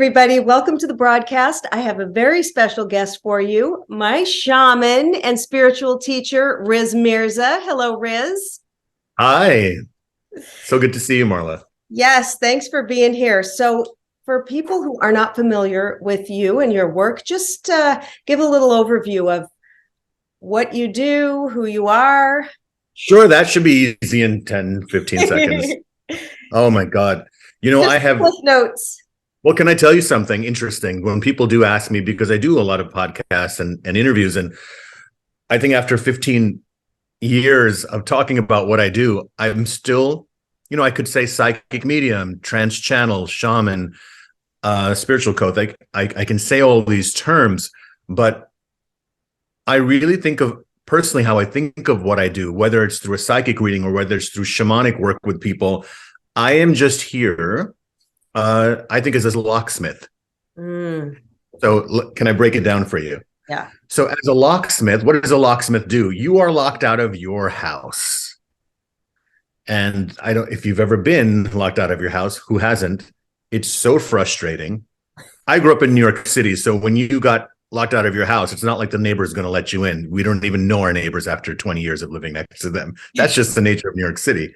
everybody. Welcome to the broadcast. I have a very special guest for you, my shaman and spiritual teacher, Riz Mirza. Hello, Riz. Hi. So good to see you, Marla. Yes, thanks for being here. So, for people who are not familiar with you and your work, just give a little overview of what you do, who you are. Sure, that should be easy in 10, 15 seconds. Oh my God. Just I have, with notes. well, can I tell you something interesting? When people do ask me, because I do a lot of podcasts and interviews, and I think after 15 years of talking about what I do, I'm still, I could say psychic medium, trance channel, shaman, spiritual coach. I can say all these terms, but I really think of personally how I think of what I do, whether it's through a psychic reading or whether it's through shamanic work with people. I am just here, I think, as a locksmith. So can I break it down for you? Yeah. So as a locksmith, what does a locksmith do? You are locked out of your house. And if you've ever been locked out of your house, who hasn't? It's so frustrating. I grew up in New York City. So when you got locked out of your house, it's not like the neighbor's going to let you in. We don't even know our neighbors after 20 years of living next to them. That's just the nature of New York City,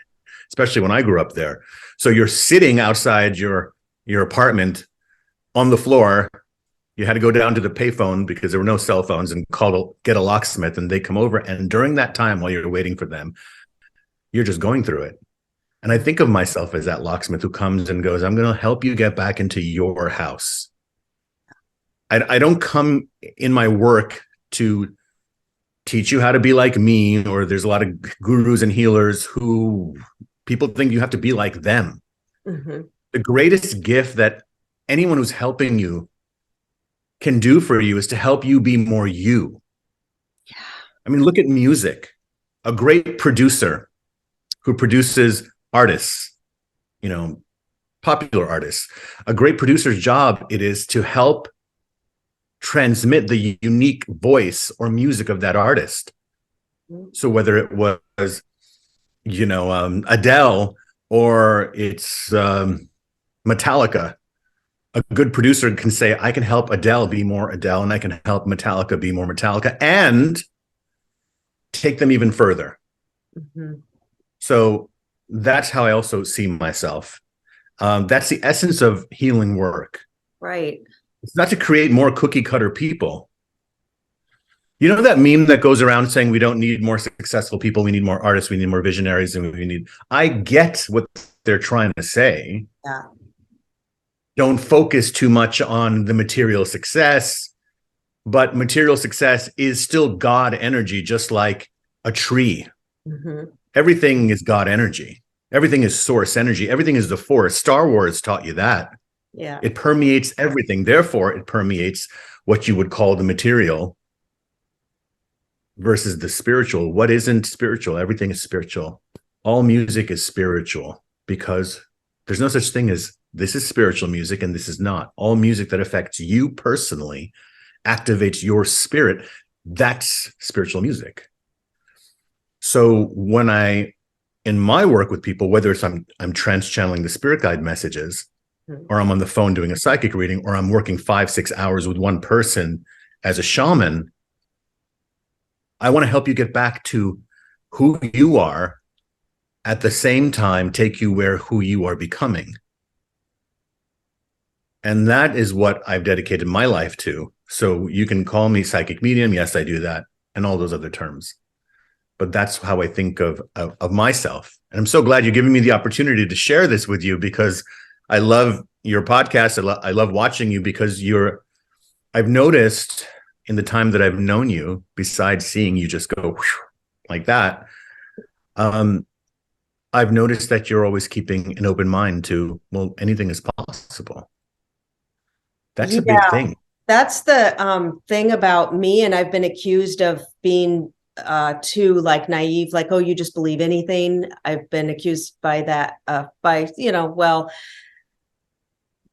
especially when I grew up there. So you're sitting outside your apartment on the floor. You had to go down to the payphone because there were no cell phones and get a locksmith, and they come over. And during that time, while you're waiting for them, you're just going through it. And I think of myself as that locksmith who comes and goes, I'm going to help you get back into your house. I don't come in my work to teach you how to be like me, or there's a lot of gurus and healers who people think you have to be like them. Mm-hmm. The greatest gift that anyone who's helping you can do for you is to help you be more you. Yeah. I mean, look at music. A great producer who produces artists, popular artists. A great producer's job it is to help transmit the unique voice or music of that artist. So whether it was, Adele or it's Metallica, a good producer can say, I can help Adele be more Adele, and I can help Metallica be more Metallica, and take them even further. Mm-hmm. So that's how I also see myself. That's the essence of healing work. Right. It's not to create more cookie cutter people. You know that meme that goes around saying we don't need more successful people, we need more artists, we need more visionaries, and I get what they're trying to say. Yeah. Don't focus too much on the material success, but material success is still God energy, just like a tree. Mm-hmm. Everything is God energy. Everything is source energy. Everything is the force. Star Wars taught you that. Yeah. It permeates everything. Therefore, it permeates what you would call the material versus the spiritual. What isn't spiritual? Everything is spiritual. All music is spiritual because there's no such thing as this is spiritual music and this is not. All music that affects you personally, activates your spirit, that's spiritual music. So when in my work with people, whether it's I'm trance channeling the spirit guide messages, or I'm on the phone doing a psychic reading, or I'm working 5-6 hours with one person as a shaman, I want to help you get back to who you are, at the same time take you where who you are becoming. And that is what I've dedicated my life to. So you can call me psychic medium. Yes, I do that. And all those other terms. But that's how I think of myself. And I'm so glad you're giving me the opportunity to share this with you, because I love your podcast. I love watching you because I've noticed in the time that I've known you, besides seeing you just go like that, I've noticed that you're always keeping an open mind to, well, anything is possible. That's a big thing. That's the thing about me. And I've been accused of being too naive, like, oh, you just believe anything. I've been accused by that,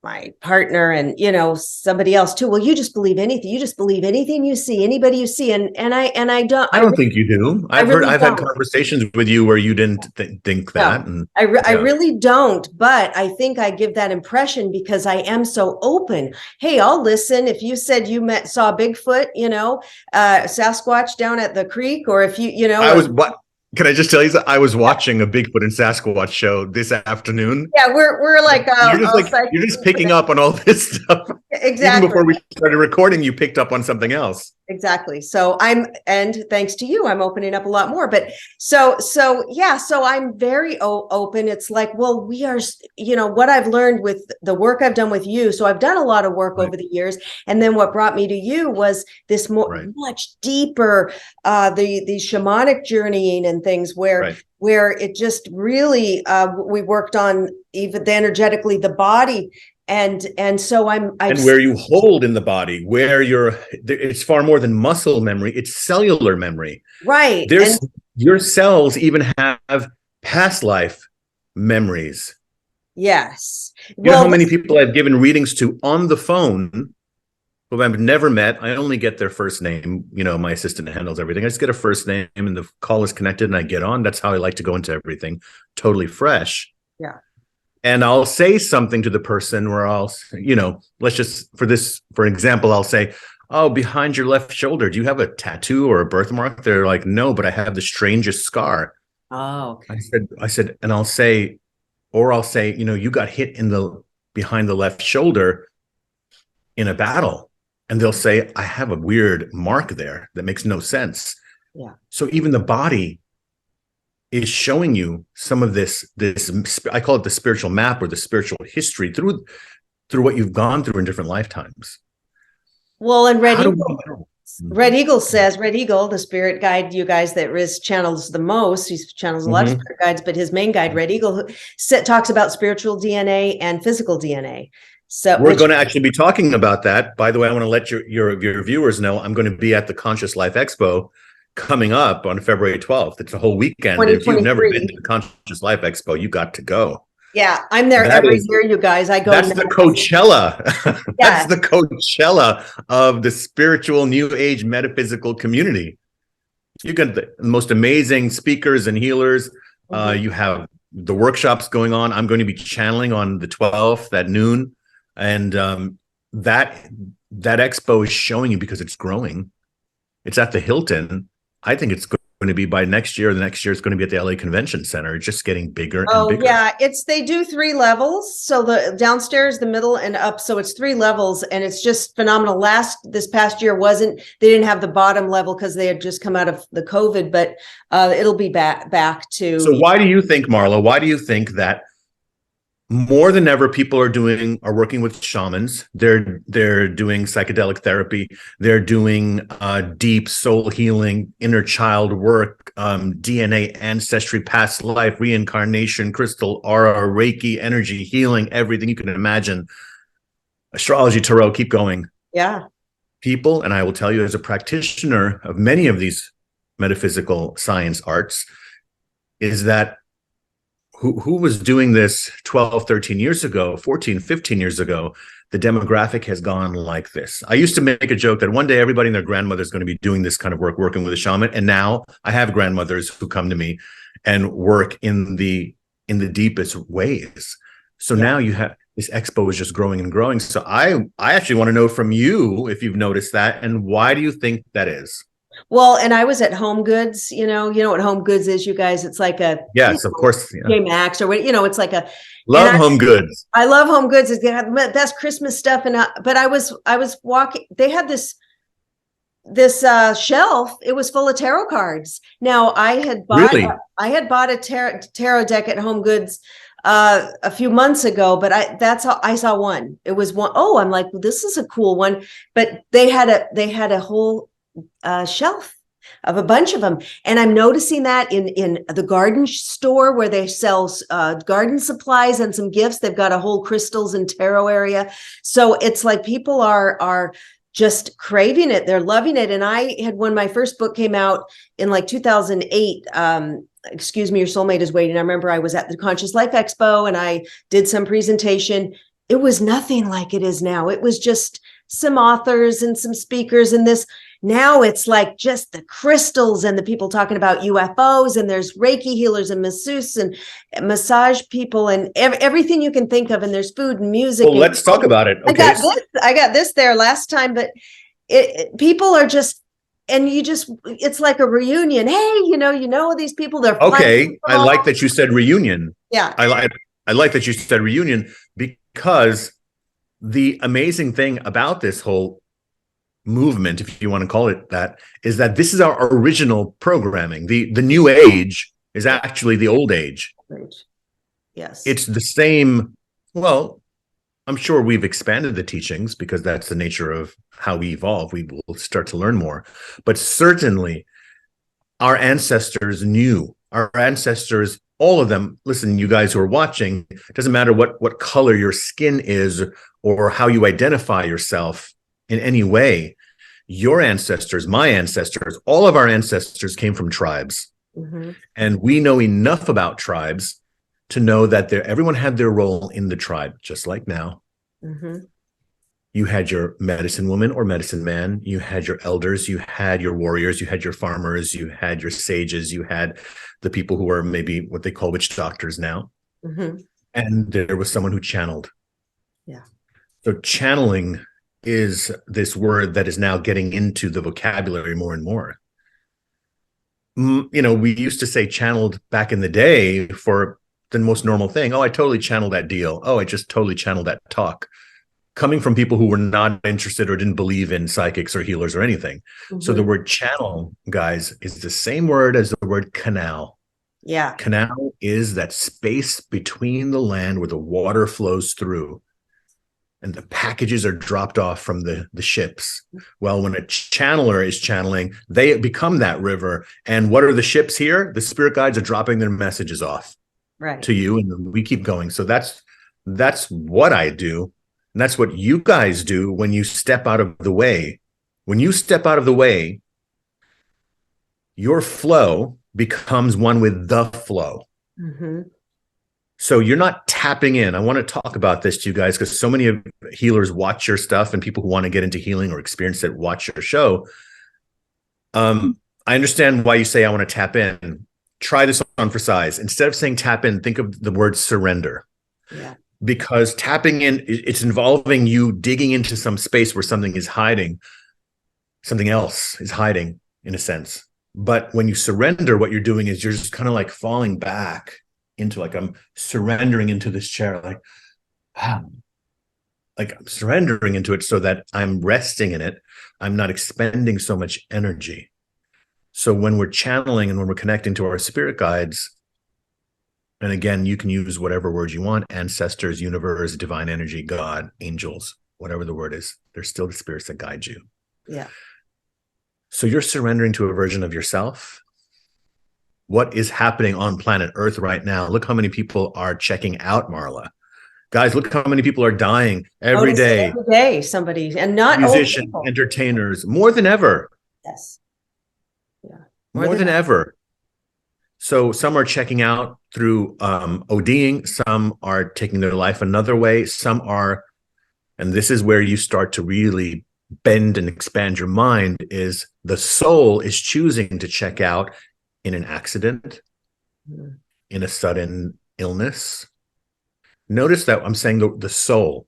my partner and, you know, somebody else too. Well, you just believe anything. You just believe anything you see, anybody you see. And I don't, I don't think you do. really I've had don't. conversations with you where you didn't think No, that. And I yeah, really don't, but I think I give that impression because I am so open. Hey, I'll listen. If you said you saw Bigfoot, you know, Sasquatch down at the creek, or if you know, I was, what, can I just tell you, I was watching a Bigfoot and Sasquatch show this afternoon. yeah, we're like, You're just picking up on all this stuff. Even exactly. before we started recording, you picked up on something else. Exactly. So and thanks to you, I'm opening up a lot more. But yeah, so I'm very open. It's like, well, we are, you know, what I've learned with the work I've done with you. So I've done a lot of work over the years. And then what brought me to you was this much deeper, the shamanic journeying and things where it just really, we worked on even the energetically, the body. And so and where you hold in the body, where it's far more than muscle memory, it's cellular memory. Right. Your cells even have past life memories. Yes. You know how many people I've given readings to on the phone who I've never met. I only get their first name. You know, my assistant handles everything. I just get a first name and the call is connected and I get on. That's how I like to go into everything, totally fresh. Yeah. And I'll say something to the person where I'll, you know, let's just, for example, I'll say, oh, behind your left shoulder, do you have a tattoo or a birthmark? They're like, no, but I have the strangest scar. Oh, okay. I said, and I'll say, you know, you got hit behind the left shoulder in a battle. And they'll say, I have a weird mark there that makes no sense. Yeah. So even the body is showing you some of this, I call it the spiritual map or the spiritual history through what you've gone through in different lifetimes. Well, and Red Eagle, the spirit guide, you guys, that Riz channels the most. He channels a lot of spirit guides, but his main guide, Red Eagle, talks about spiritual DNA and physical DNA. So we're going to actually be talking about that. By the way, I want to let your viewers know I'm going to be at the Conscious Life Expo coming up on February 12th. It's a whole weekend. If you've never been to the Conscious Life Expo, you got to go. Yeah, I'm there every year, you guys. I go. That's the Coachella. That's the Coachella of the spiritual New Age metaphysical community. You got the most amazing speakers and healers. You have the workshops going on. I'm going to be channeling on the 12th at noon. And that expo is showing you, because it's growing. It's at the Hilton. I think it's going to be by next year. The next year it's going to be at the LA Convention Center. It's just getting bigger and bigger. Yeah, they do 3 levels. So the downstairs, the middle, and up. So it's 3 levels, and it's just phenomenal. This past year they didn't have the bottom level because they had just come out of the COVID, but it'll be back to. So why do you think, Marla? Why do you think that more than ever people are working with shamans? They're doing psychedelic therapy. They're doing deep soul healing, inner child work, DNA ancestry, past life, reincarnation, crystal aura, Reiki, energy healing, everything you can imagine. Astrology, tarot, keep going. Yeah. People, and I will tell you as a practitioner of many of these metaphysical science arts, is that who was doing this 12, 13 years ago, 14, 15 years ago, the demographic has gone like this. I used to make a joke that one day everybody and their grandmother is going to be doing this kind of work, working with a shaman. And now I have grandmothers who come to me and work in the deepest ways. So now you have this expo is just growing and growing. So I actually want to know from you if you've noticed that, and why do you think that is? Well, and I was at Home Goods, you know what Home Goods is, you guys. It's like a, yes, of course, Max or what, it's like a Home Goods. I love Home Goods. They have the best Christmas stuff. But I was walking, they had this shelf. It was full of tarot cards. Now I had bought a tarot deck at Home Goods a few months ago, but that's how I saw one. It was one. Oh, I'm like, well, this is a cool one. But they had a whole shelf of a bunch of them, and I'm noticing that in the garden store where they sell garden supplies and some gifts. They've got a whole crystals and tarot area. So it's like people are just craving it. They're loving it. And I had, when my first book came out in like 2008, Excuse Me, Your Soulmate Is Waiting. I remember I was at the Conscious Life Expo and I did some presentation. it was nothing like it is now. It was just some authors and some speakers and this. Now it's like just the crystals and the people talking about UFOs, and there's Reiki healers and masseuses and massage people and everything you can think of. And there's food and music. Well, let's talk about it. Okay. I got this there last time, but people are just, and it's like a reunion. Hey, these people, they're okay. I like that you said reunion. Yeah. I like that you said reunion, because the amazing thing about this whole movement, if you want to call it that, is that this is our original programming. The new age is actually the old age. Yes. It's the same. Well, I'm sure we've expanded the teachings because that's the nature of how we evolve. We will start to learn more. But certainly our ancestors knew. Our ancestors, all of them, listen, you guys who are watching, it doesn't matter what color your skin is or how you identify yourself in any way. Your ancestors, my ancestors, all of our ancestors came from tribes. Mm-hmm. And we know enough about tribes to know that everyone had their role in the tribe, just like now. Mm-hmm. You had your medicine woman or medicine man, you had your elders, you had your warriors, you had your farmers, you had your sages, you had the people who are maybe what they call witch doctors now. Mm-hmm. And there was someone who channeled. Yeah. So channeling is this word that is now getting into the vocabulary more and more. We used to say channeled back in the day for the most normal thing. Oh, I totally channeled that deal. Oh, I just totally channeled that talk. Coming from people who were not interested or didn't believe in psychics or healers or anything. Mm-hmm. So the word channel, guys, is the same word as the word canal. Yeah. Canal is that space between the land where the water flows through and the packages are dropped off from the ships. Well, when a channeler is channeling, they become that river. And what are the ships here? The spirit guides are dropping their messages off to you, and we keep going. So that's what I do. And that's what you guys do when you step out of the way. When you step out of the way, your flow becomes one with the flow. Mm-hmm. So you're not tapping in. I want to talk about this to you guys because so many of healers watch your stuff, and people who want to get into healing or experience it watch your show. I understand why you say I want to tap in. Try this on for size. Instead of saying tap in, think of the word surrender. Yeah. Because tapping in, it's involving you digging into some space where something is hiding. Something else is hiding, in a sense. But when you surrender, what you're doing is you're just kind of like falling back into, like, I'm surrendering into this chair, like I'm surrendering into it so that I'm resting in it. I'm not expending so much energy. So when we're channeling and when we're connecting to our spirit guides, and again, you can use whatever words you want, ancestors, universe, divine energy, God, angels, whatever the word is, they're still the spirits that guide you. Yeah. So you're surrendering to a version of yourself. What is happening on planet Earth right now? Look how many people are checking out, Marla. Guys, look how many people are dying every day. Every day, somebody, and not musicians, entertainers, more than ever. Yes. Yeah. More than ever. So some are checking out through ODing, some are taking their life another way, some are, and this is where you start to really bend and expand your mind, is the soul is choosing to check out in an accident, in a sudden illness. Notice that I'm saying the soul.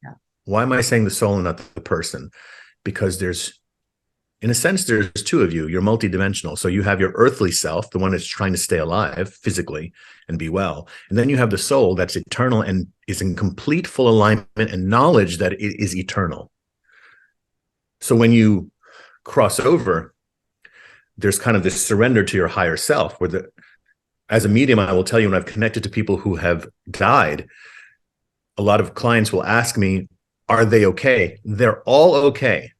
Yeah. Why am I saying the soul and not the person? Because in a sense, there's two of you. You're multidimensional. So you have your earthly self, the one that's trying to stay alive physically and be well. And then you have the soul that's eternal and is in complete full alignment and knowledge that it is eternal. So when you cross over, there's kind of this surrender to your higher self, where as a medium, I will tell you, when I've connected to people who have died, a lot of clients will ask me, are they okay? They're all okay.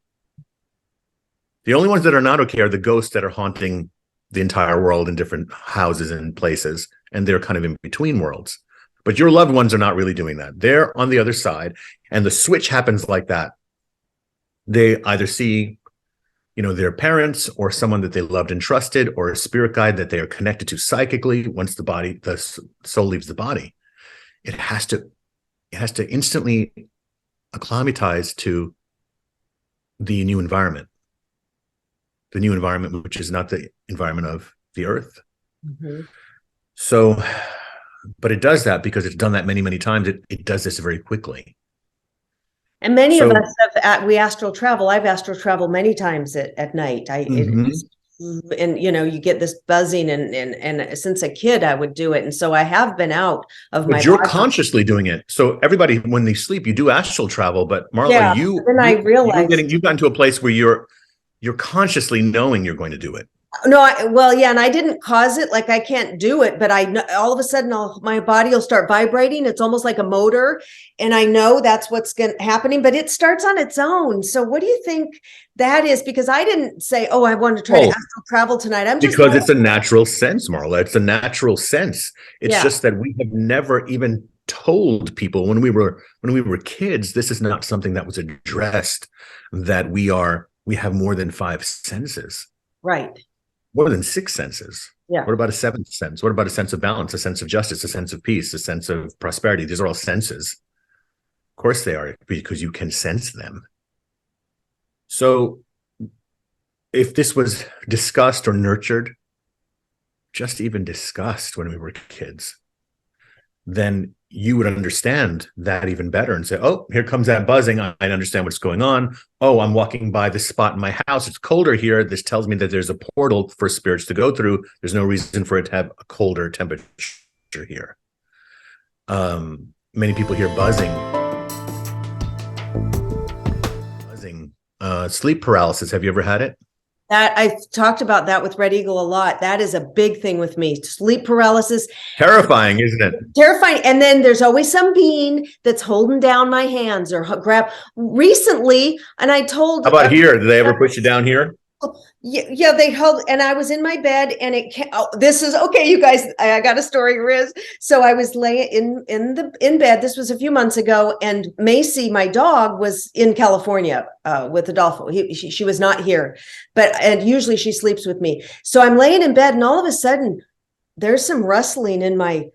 The only ones that are not okay are the ghosts that are haunting the entire world in different houses and places, and they're kind of in between worlds. But your loved ones are not really doing that. They're on the other side, and the switch happens like that. They either see, their parents or someone that they loved and trusted, or a spirit guide that they are connected to psychically. Once the soul leaves the body, it has to has to instantly acclimatize to the new environment, which is not the environment of the earth. Mm-hmm. So, but it does that because it's done that many, many times. It does this very quickly. And many of us we astral travel. I've astral traveled many times at night. And you get this buzzing, and since a kid I would do it, and so I have been out of my. But you're consciously doing it. So everybody, when they sleep, you do astral travel. But Marla, I realized you've gotten to a place where you're consciously knowing you're going to do it. No, and I didn't cause it. Like I can't do it, but I know all of a sudden my body will start vibrating. It's almost like a motor, and I know that's what's happening. But it starts on its own. So, what do you think that is? Because I didn't say, "Oh, I want to try to astral travel tonight." I'm just because it's a natural sense, Marla. It's a natural sense. It's just that we have never even told people when we were kids. This is not something that was addressed. That we have more than 5 senses, right? More than 6 senses. Yeah. What about a 7th sense? What about a sense of balance, a sense of justice, a sense of peace, a sense of prosperity? These are all senses. Of course they are, because you can sense them. So if this was discussed or nurtured, just even discussed when we were kids, then you would understand that even better and say, oh, here comes that buzzing. I understand what's going on. Oh, I'm walking by this spot in my house. It's colder here. This tells me that there's a portal for spirits to go through. There's no reason for it to have a colder temperature here. Many people hear buzzing. Sleep paralysis. Have you ever had it? That I've talked about that with Red Eagle a lot. That is a big thing with me. Sleep paralysis. Terrifying, isn't it? Terrifying. And then there's always some being that's holding down my hands or grab recently. And I told. How about here? Did they ever push you down here? Yeah, they held, and I was in my bed, and this is okay, you guys. I got a story, Riz. So I was laying in bed. This was a few months ago, and Macy, my dog, was in California with Adolfo. She was not here, and usually she sleeps with me. So I'm laying in bed, and all of a sudden, there's some rustling in my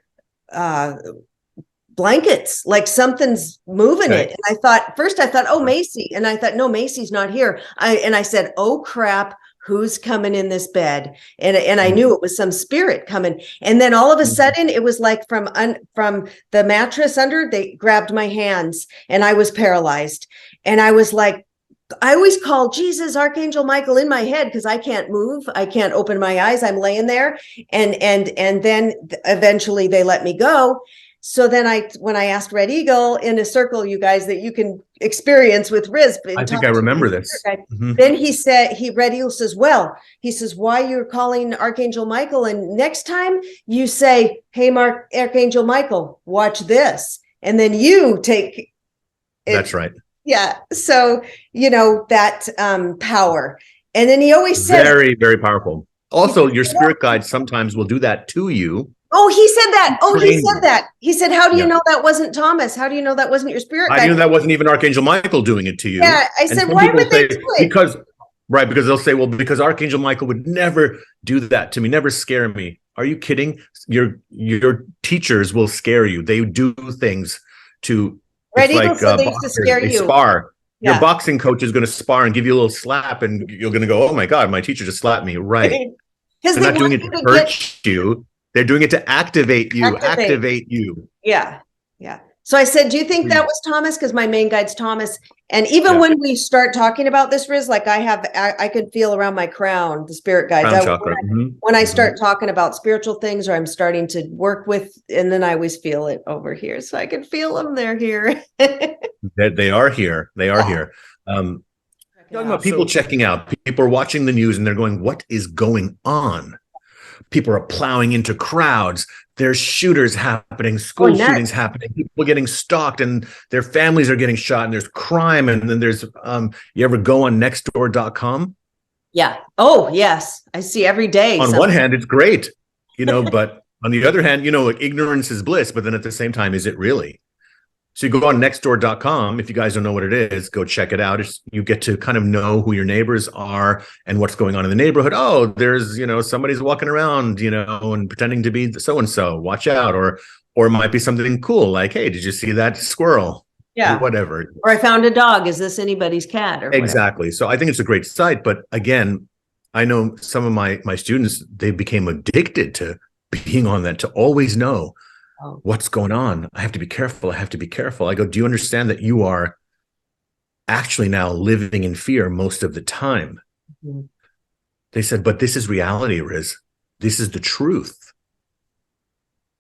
blankets, like something's moving it. And I thought, oh, Macy. And I thought, no, Macy's not here. I said, oh crap, who's coming in this bed? And I knew it was some spirit coming. And then all of a sudden it was like from the mattress under, they grabbed my hands and I was paralyzed. And I was like, I always call Jesus, Archangel Michael in my head because I can't move. I can't open my eyes. I'm laying there. And then eventually they let me go. So then when I asked Red Eagle in a circle, you guys, that you can experience with Riz. I think I remember this. Then Red Eagle says, why you're calling Archangel Michael? And next time you say, hey, Archangel Michael, watch this. And then you take it. That's right. Yeah. So, that power. And then he always says. Very, very powerful. Also, your spirit guide sometimes will do that to you. Oh, he said that. He said, how do you know that wasn't Thomas? How do you know that wasn't your spirit guide? I knew that wasn't even Archangel Michael doing it to you. Yeah, I said, why would they do it? Because they'll say, well, because Archangel Michael would never do that to me, never scare me. Are you kidding? Your teachers will scare you. They do things to, Red Eagle said they used to scare you. They spar. Yeah. Your boxing coach is going to spar and give you a little slap, and you're going to go, oh my God, my teacher just slapped me. Right. They're not doing it to hurt you. They're doing it to activate you. Activate you. Yeah. Yeah. So I said, do you think that was Thomas? Because my main guide's Thomas. And even when we start talking about this, Riz, like I can feel around my crown, the spirit guides. When I start talking about spiritual things, or I'm starting to work with, and then I always feel it over here. So I can feel them. They're here. They are here. They are here. Talking about people checking out. People are watching the news and they're going, what is going on? People are plowing into crowds. There's shooters happening, school shootings happening, people getting stalked, and their families are getting shot, and there's crime. And then there's, you ever go on nextdoor.com? Yeah. Oh, yes. I see every day. On one hand, it's great, but on the other hand, like ignorance is bliss. But then at the same time, is it really? So you go on nextdoor.com. If you guys don't know what it is, go check it out. You get to kind of know who your neighbors are and what's going on in the neighborhood. Oh, there's, somebody's walking around, and pretending to be so-and-so. Watch out. Or Or it might be something cool, like, hey, did you see that squirrel? Yeah. Whatever. Or I found a dog. Is this anybody's cat or whatever? Exactly. So I think it's a great site. But again, I know some of my students, they became addicted to being on that, to always know what's going on. I have to be careful. I have to be careful. I go, do you understand that you are actually now living in fear most of the time? Mm-hmm. They said, but this is reality, Riz. This is the truth.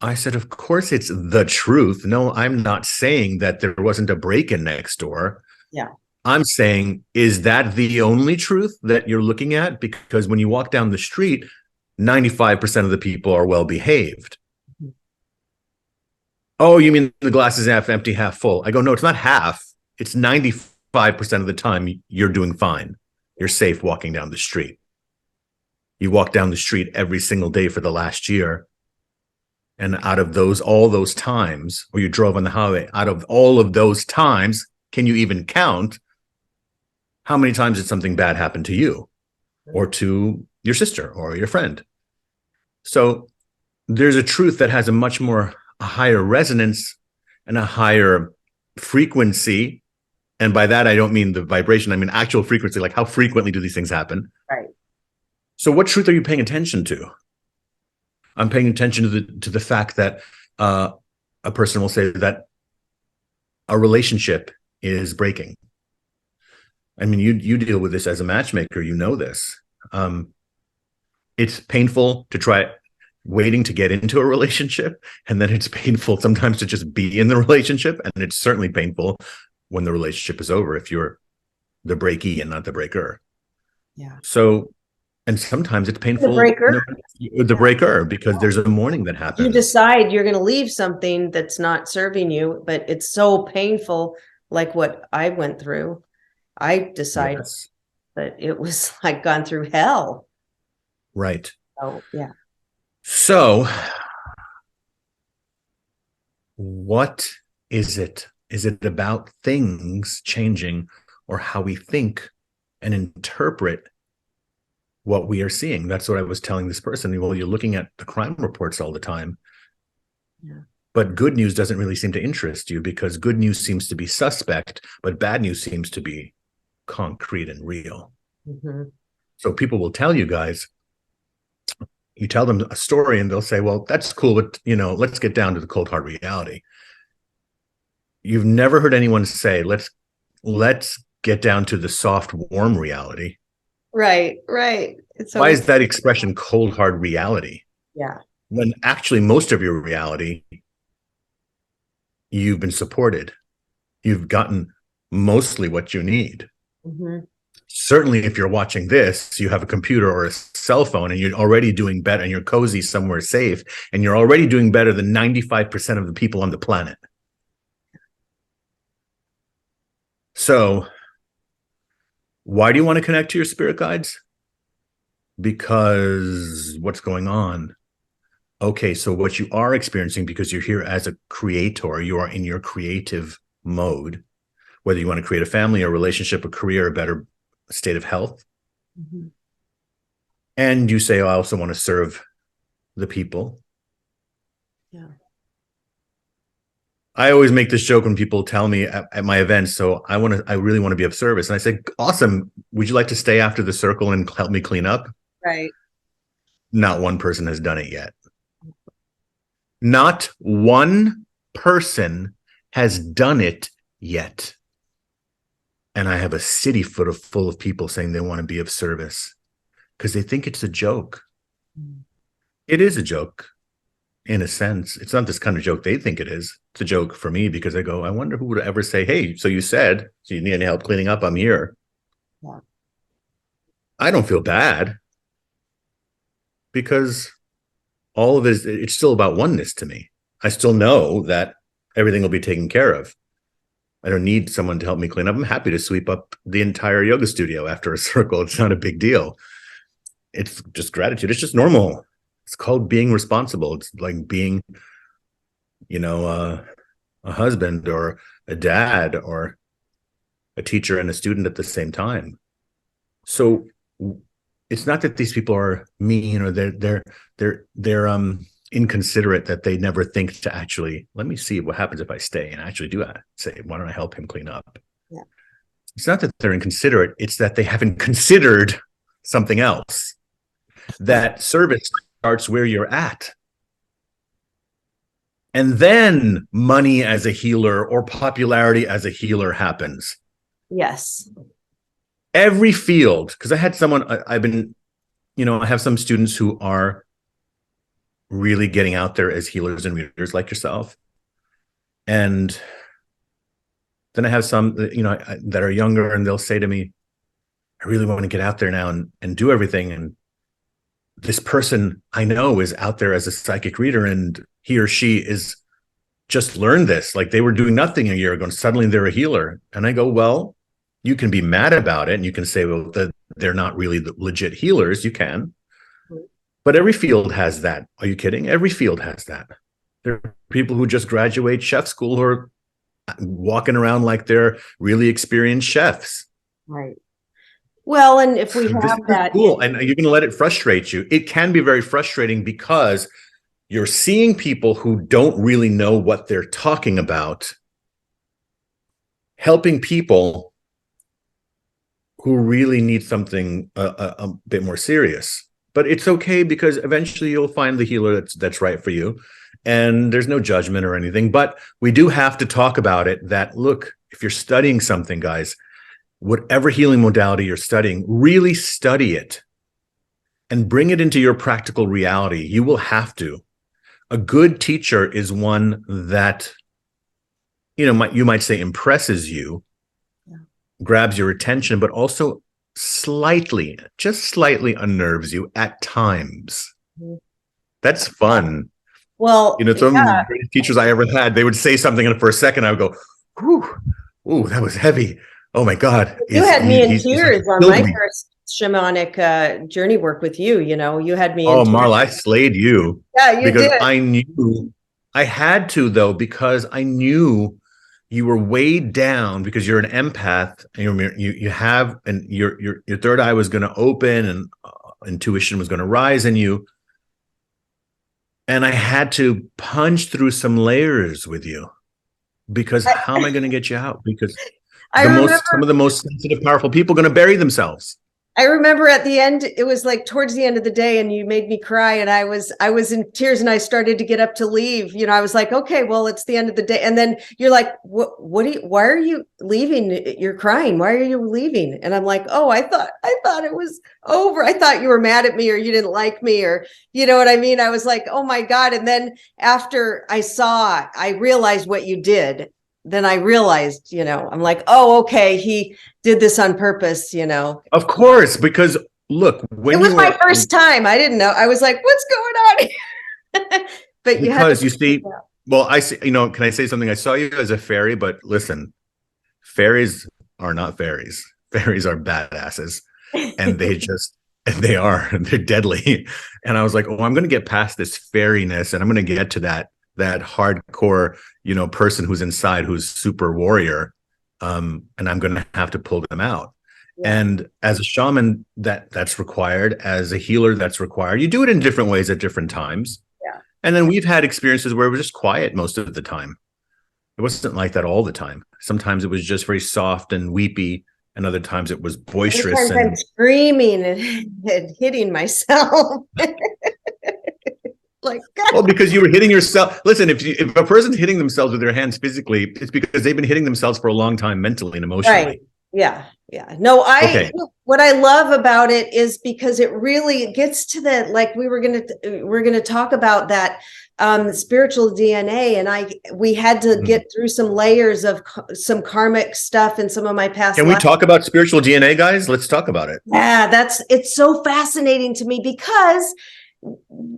I said, of course it's the truth. No, I'm not saying that there wasn't a break-in next door. Yeah. I'm saying, is that the only truth that you're looking at? Because when you walk down the street, 95% of the people are well-behaved. Mm-hmm. Oh, you mean the glass is half empty, half full? I go, no, it's not half. It's 95% of the time you're doing fine. You're safe walking down the street. You walk down the street every single day for the last year. And out of all those times, or you drove on the highway, out of all of those times, can you even count how many times did something bad happen to you or to your sister or your friend? So there's a truth that has a higher resonance and a higher frequency. And by that, I don't mean the vibration. I mean actual frequency, like how frequently do these things happen? Right. So what truth are you paying attention to? I'm paying attention to the fact that a person will say that a relationship is breaking. I mean, you deal with this as a matchmaker, you know this. It's painful to try waiting to get into a relationship, and then it's painful sometimes to just be in the relationship, and it's certainly painful when the relationship is over if you're the breakee and not the breaker. Yeah. So, and sometimes it's painful. The breaker, because there's a mourning that happens. You decide you're going to leave something that's not serving you, but it's so painful, like what I went through. I decided that it was like gone through hell. Right. Oh, yeah. So, what is it? Is it about things changing or how we think and interpret what we are seeing? That's what I was telling this person. Well, you're looking at the crime reports all the time. Yeah. But good news doesn't really seem to interest you because good news seems to be suspect, but bad news seems to be concrete and real. Mm-hmm. So people will tell you guys, you tell them a story and they'll say, well, that's cool, but let's get down to the cold hard reality. You've never heard anyone say, let's get down to the soft, warm reality. Right. Why is that expression cold, hard reality? Yeah. When actually most of your reality, you've been supported. You've gotten mostly what you need. Mm-hmm. Certainly, if you're watching this, you have a computer or a cell phone and you're already doing better and you're cozy somewhere safe and you're already doing better than 95% of the people on the planet. So why do you want to connect to your spirit guides? Because what's going on? Okay, so what you are experiencing, because you're here as a creator, you are in your creative mode, whether you want to create a family, a relationship, a career, a better state of health. Mm-hmm. And you say, oh, I also want to serve the people. Yeah. I always make this joke when people tell me at my events, so I really want to be of service. And I say, awesome. Would you like to stay after the circle and help me clean up? Right. Not one person has done it yet. Not one person has done it yet. And I have a city full of people saying they want to be of service because they think it's a joke. Mm. It is a joke. In a sense, it's not this kind of joke they think it is. It's a joke for me because I go, I wonder who would ever say, hey, so you said, so you need any help cleaning up? I'm here. Yeah. I don't feel bad because all of it, it's still about oneness to me. I still know that everything will be taken care of. I don't need someone to help me clean up. I'm happy to sweep up the entire yoga studio after a circle. It's not a big deal. It's just gratitude. It's just normal. It's called being responsible. It's like being, a husband or a dad or a teacher and a student at the same time. So it's not that these people are mean or they're inconsiderate that they never think to actually, let me see what happens if I stay and actually do that. Say, why don't I help him clean up? Yeah. It's not that they're inconsiderate. It's that they haven't considered something else. That service starts where you're at. And then money as a healer or popularity as a healer happens. Yes. Every field, because I had someone, I've been, I have some students who are really getting out there as healers and readers like yourself. And then I have some, that are younger, and they'll say to me, I really want to get out there now and do everything. And this person I know is out there as a psychic reader, and he or she is just learned this. Like, they were doing nothing a year ago and suddenly they're a healer. And I go, well, you can be mad about it and you can say, well, they're not really the legit healers. You can. But every field has that. Are you kidding? Every field has that. There are people who just graduate chef school who are walking around like they're really experienced chefs. Right. Well, and if we have that, cool, and you're going to let it frustrate you. It can be very frustrating because you're seeing people who don't really know what they're talking about, helping people who really need something a bit more serious. But it's okay, because eventually you'll find the healer that's right for you, and there's no judgment or anything. But we do have to talk about it, that, look, if you're studying something, guys, whatever healing modality you're studying, really study it and bring it into your practical reality. You will have to. A good teacher is one that, you might say impresses you, grabs your attention, but also just slightly unnerves you at times. That's fun. Well, some of the greatest teachers I ever had, they would say something, and for a second I would go, whew, ooh, that was heavy. Oh my God. You had me in tears on my first shamanic journey work with you. You had me in tears. Marla, I slayed you. Yeah, you did. I knew I had to, though, because I knew you were weighed down, because you're an empath, and you have, and your third eye was going to open, and intuition was going to rise in you. And I had to punch through some layers with you, because how am I going to get you out? Because some of the most sensitive, powerful people are going to bury themselves. I remember at the end, it was like towards the end of the day, and you made me cry, and I was in tears, and I started to get up to leave. I was like, okay, well, it's the end of the day. And then you're like, why are you leaving? You're crying. Why are you leaving? And I'm like, oh, I thought it was over. I thought you were mad at me, or you didn't like me, or you know what I mean? I was like, oh my God. And then after I realized what you did. Then I realized, I'm like, oh, okay, he did this on purpose, Of course, because look, when it was my first time, I didn't know. I was like, what's going on? But you see, well, I see, can I say something? I saw you as a fairy, but listen, fairies are not fairies. Fairies are badasses, and they're deadly. And I was like, oh, I'm going to get past this fairiness, and I'm going to get to that hardcore, person who's inside, who's super warrior. And I'm going to have to pull them out. Yeah. And as a shaman, that's required. As a healer, that's required. You do it in different ways at different times. Yeah. And then we've had experiences where it was just quiet most of the time. It wasn't like that all the time. Sometimes it was just very soft and weepy, and other times it was boisterous. Sometimes I'm screaming and hitting myself. Like, God. Well, because you were hitting yourself. Listen, if a person's hitting themselves with their hands physically, it's because they've been hitting themselves for a long time, mentally and emotionally. Right. Yeah. No, what I love about it is because it really gets to the, like, we're going to talk about that spiritual DNA, and we had to get through some layers of some karmic stuff in some of my past. Can we talk about spiritual DNA, guys? Let's talk about it. Yeah, it's so fascinating to me, because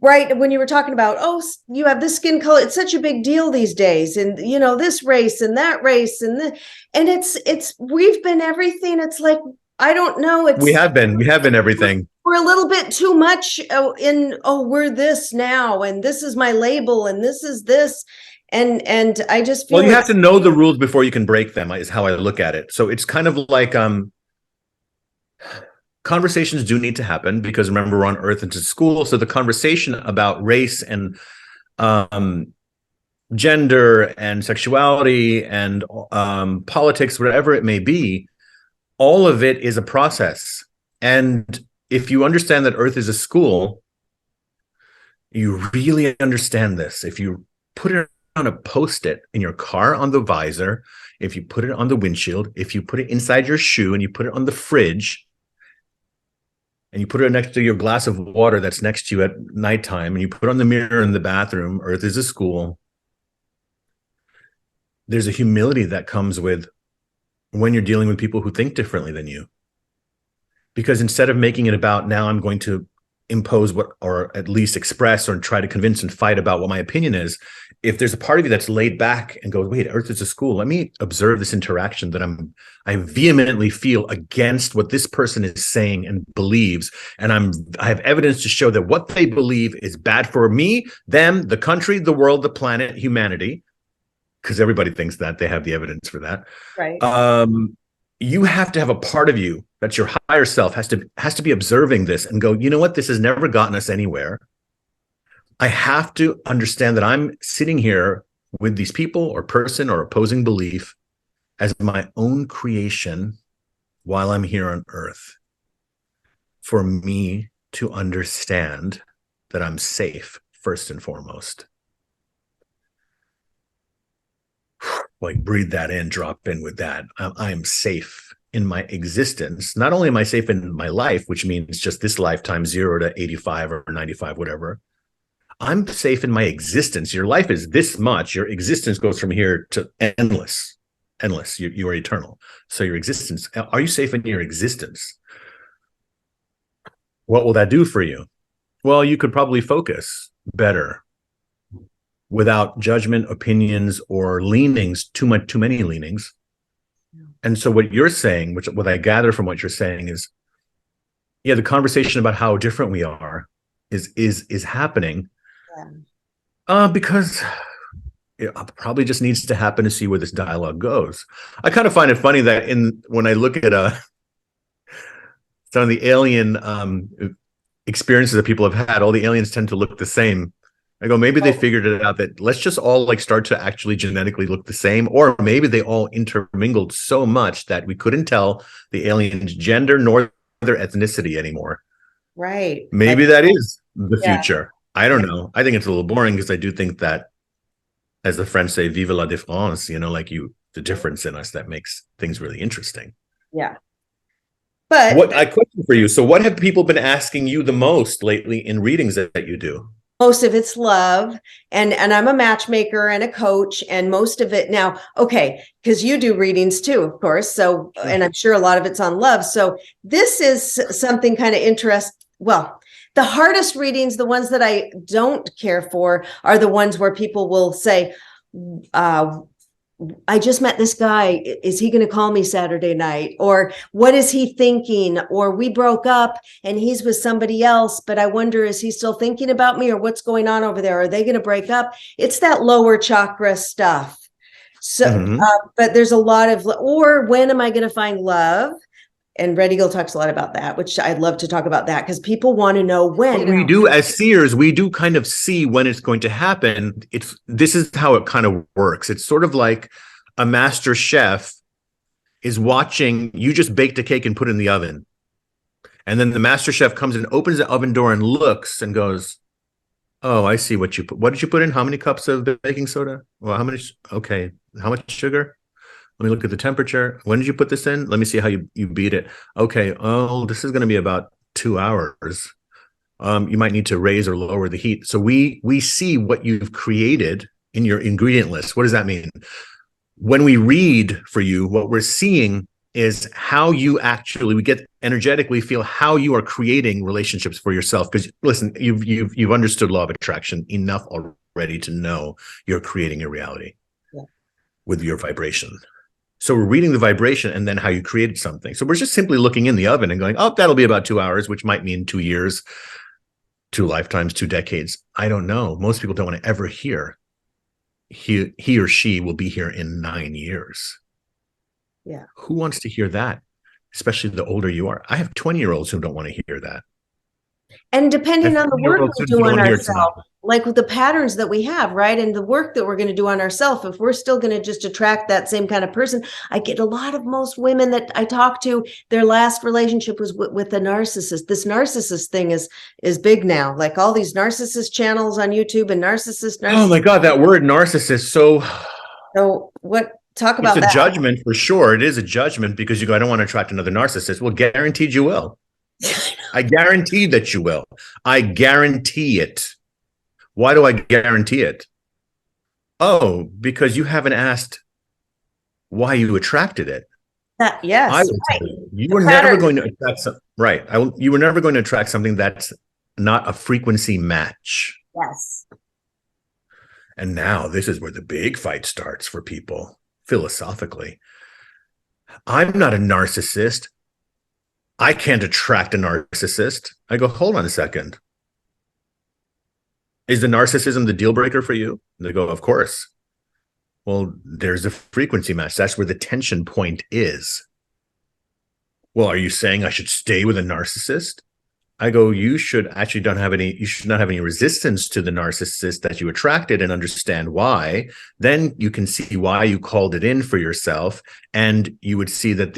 right when you were talking about, oh, you have this skin color, it's such a big deal these days, and this race and that race, and it's we've been everything. It's like, I don't know, we have been everything. We're a little bit too much we're this now, and this is my label, and this is this, and I just feel you have to know the rules before you can break them, is how I look at it. So it's kind of like conversations do need to happen, because remember, we're on Earth and to school. So the conversation about race and um, gender and sexuality and politics, whatever it may be, all of it is a process. And if you understand that Earth is a school, you really understand this. If you put it on a post-it in your car on the visor, if you put it on the windshield, if you put it inside your shoe and you put it on the fridge, and you put it next to your glass of water that's next to you at nighttime, and you put it on the mirror in the bathroom, Earth is a school, there's a humility that comes with when you're dealing with people who think differently than you. Because instead of making it about, now I'm going to impose what, or at least express or try to convince and fight about what my opinion is, if there's a part of you that's laid back and goes, wait, Earth is a school, let me observe this interaction that I vehemently feel against what this person is saying and believes, and I have evidence to show that what they believe is bad for me, them, the country, the world, the planet, humanity, because everybody thinks that they have the evidence for that. Right. You have to have a part of you that's your higher self has to be observing this and go, you know what, this has never gotten us anywhere. I have to understand that I'm sitting here with these people or person or opposing belief as my own creation while I'm here on Earth, for me to understand that I'm safe first and foremost. Like, breathe that in, drop in with that. I'm safe in my existence. Not only am I safe in my life, which means just this lifetime, 0 to 85 or 95, whatever. I'm safe in my existence. Your life is this much. Your existence goes from here to endless. Endless. You are eternal. So your existence, are you safe in your existence? What will that do for you? Well, you could probably focus better without judgment, opinions, or leanings, too many leanings. And so what you're saying, what I gather from what you're saying is, yeah, the conversation about how different we are is happening. Because it probably just needs to happen to see where this dialogue goes. I kind of find it funny that when I look at some of the alien experiences that people have had, all the aliens tend to look the same. I go, maybe they figured it out that let's just all like start to actually genetically look the same, or maybe they all intermingled so much that we couldn't tell the alien's gender nor their ethnicity anymore. Right. Maybe that is the future. I don't Yeah. know. I think it's a little boring because I do think that, as the French say, vive la différence, the difference in us that makes things really interesting. Yeah. But I question for you. So what have people been asking you the most lately in readings that you do? most of it's love, and I'm a matchmaker and a coach, and most of it now, okay, because you do readings too, of course. So, and I'm sure a lot of it's on love. So this is something kind of well, the hardest readings, the ones that I don't care for, are the ones where people will say, I just met this guy. Is he going to call me Saturday night? Or what is he thinking? Or we broke up and he's with somebody else, but I wonder, is he still thinking about me, or what's going on over there? Are they going to break up? It's that lower chakra stuff. So, but there's a lot of, or when am I going to find love? And Red Eagle talks a lot about that, which I'd love to talk about that because people want to know when. What we do as seers, we do kind of see when it's going to happen. This is how it kind of works. It's sort of like a master chef is watching you just baked a cake and put it in the oven. And then the master chef comes and opens the oven door and looks and goes, oh, I see what you put. What did you put in? How many cups of baking soda? Well, how many? Okay. How much sugar? Let me look at the temperature. When did you put this in? Let me see how you beat it. Okay. Oh, this is going to be about 2 hours. You might need to raise or lower the heat. So we see what you've created in your ingredient list. What does that mean? When we read for you, what we're seeing is how you we get energetically feel how you are creating relationships for yourself. Because listen, you've understood law of attraction enough already to know you're creating a reality with your vibration. So we're reading the vibration and then how you created something. So we're just simply looking in the oven and going, oh, that'll be about 2 hours, which might mean 2 years, 2 lifetimes, 2 decades. I don't know. Most people don't want to ever hear he or she will be here in 9 years. Yeah. Who wants to hear that? Especially the older you are. I have 20-year-olds who don't want to hear that. And depending on the work we do on hear tonight. ourselves, like with the patterns that we have, right? And the work that we're going to do on ourselves, if we're still going to just attract that same kind of person, I get a lot of most women that I talk to, their last relationship was with a narcissist. This narcissist thing is big now. Like all these narcissist channels on YouTube and narcissist. Oh my God, that word narcissist. So what, talk about it's a that. judgment for sure. It is a judgment because you go, I don't want to attract another narcissist. Well, guaranteed you will. I guarantee that you will. I guarantee it. Why do I guarantee it? Oh, because you haven't asked why you attracted it. Yes, I will tell you, you were never going to attract you were never going to attract something that's not a frequency match. Yes. And now this is where the big fight starts for people philosophically. I'm not a narcissist. I can't attract a narcissist. I go, hold on a second. Is the narcissism the deal breaker for you? They go, of course. Well, there's a frequency match. That's where the tension point is. Well, are you saying I should stay with a narcissist? I go, you should not have any resistance to the narcissist that you attracted and understand why. Then you can see why you called it in for yourself. And you would see that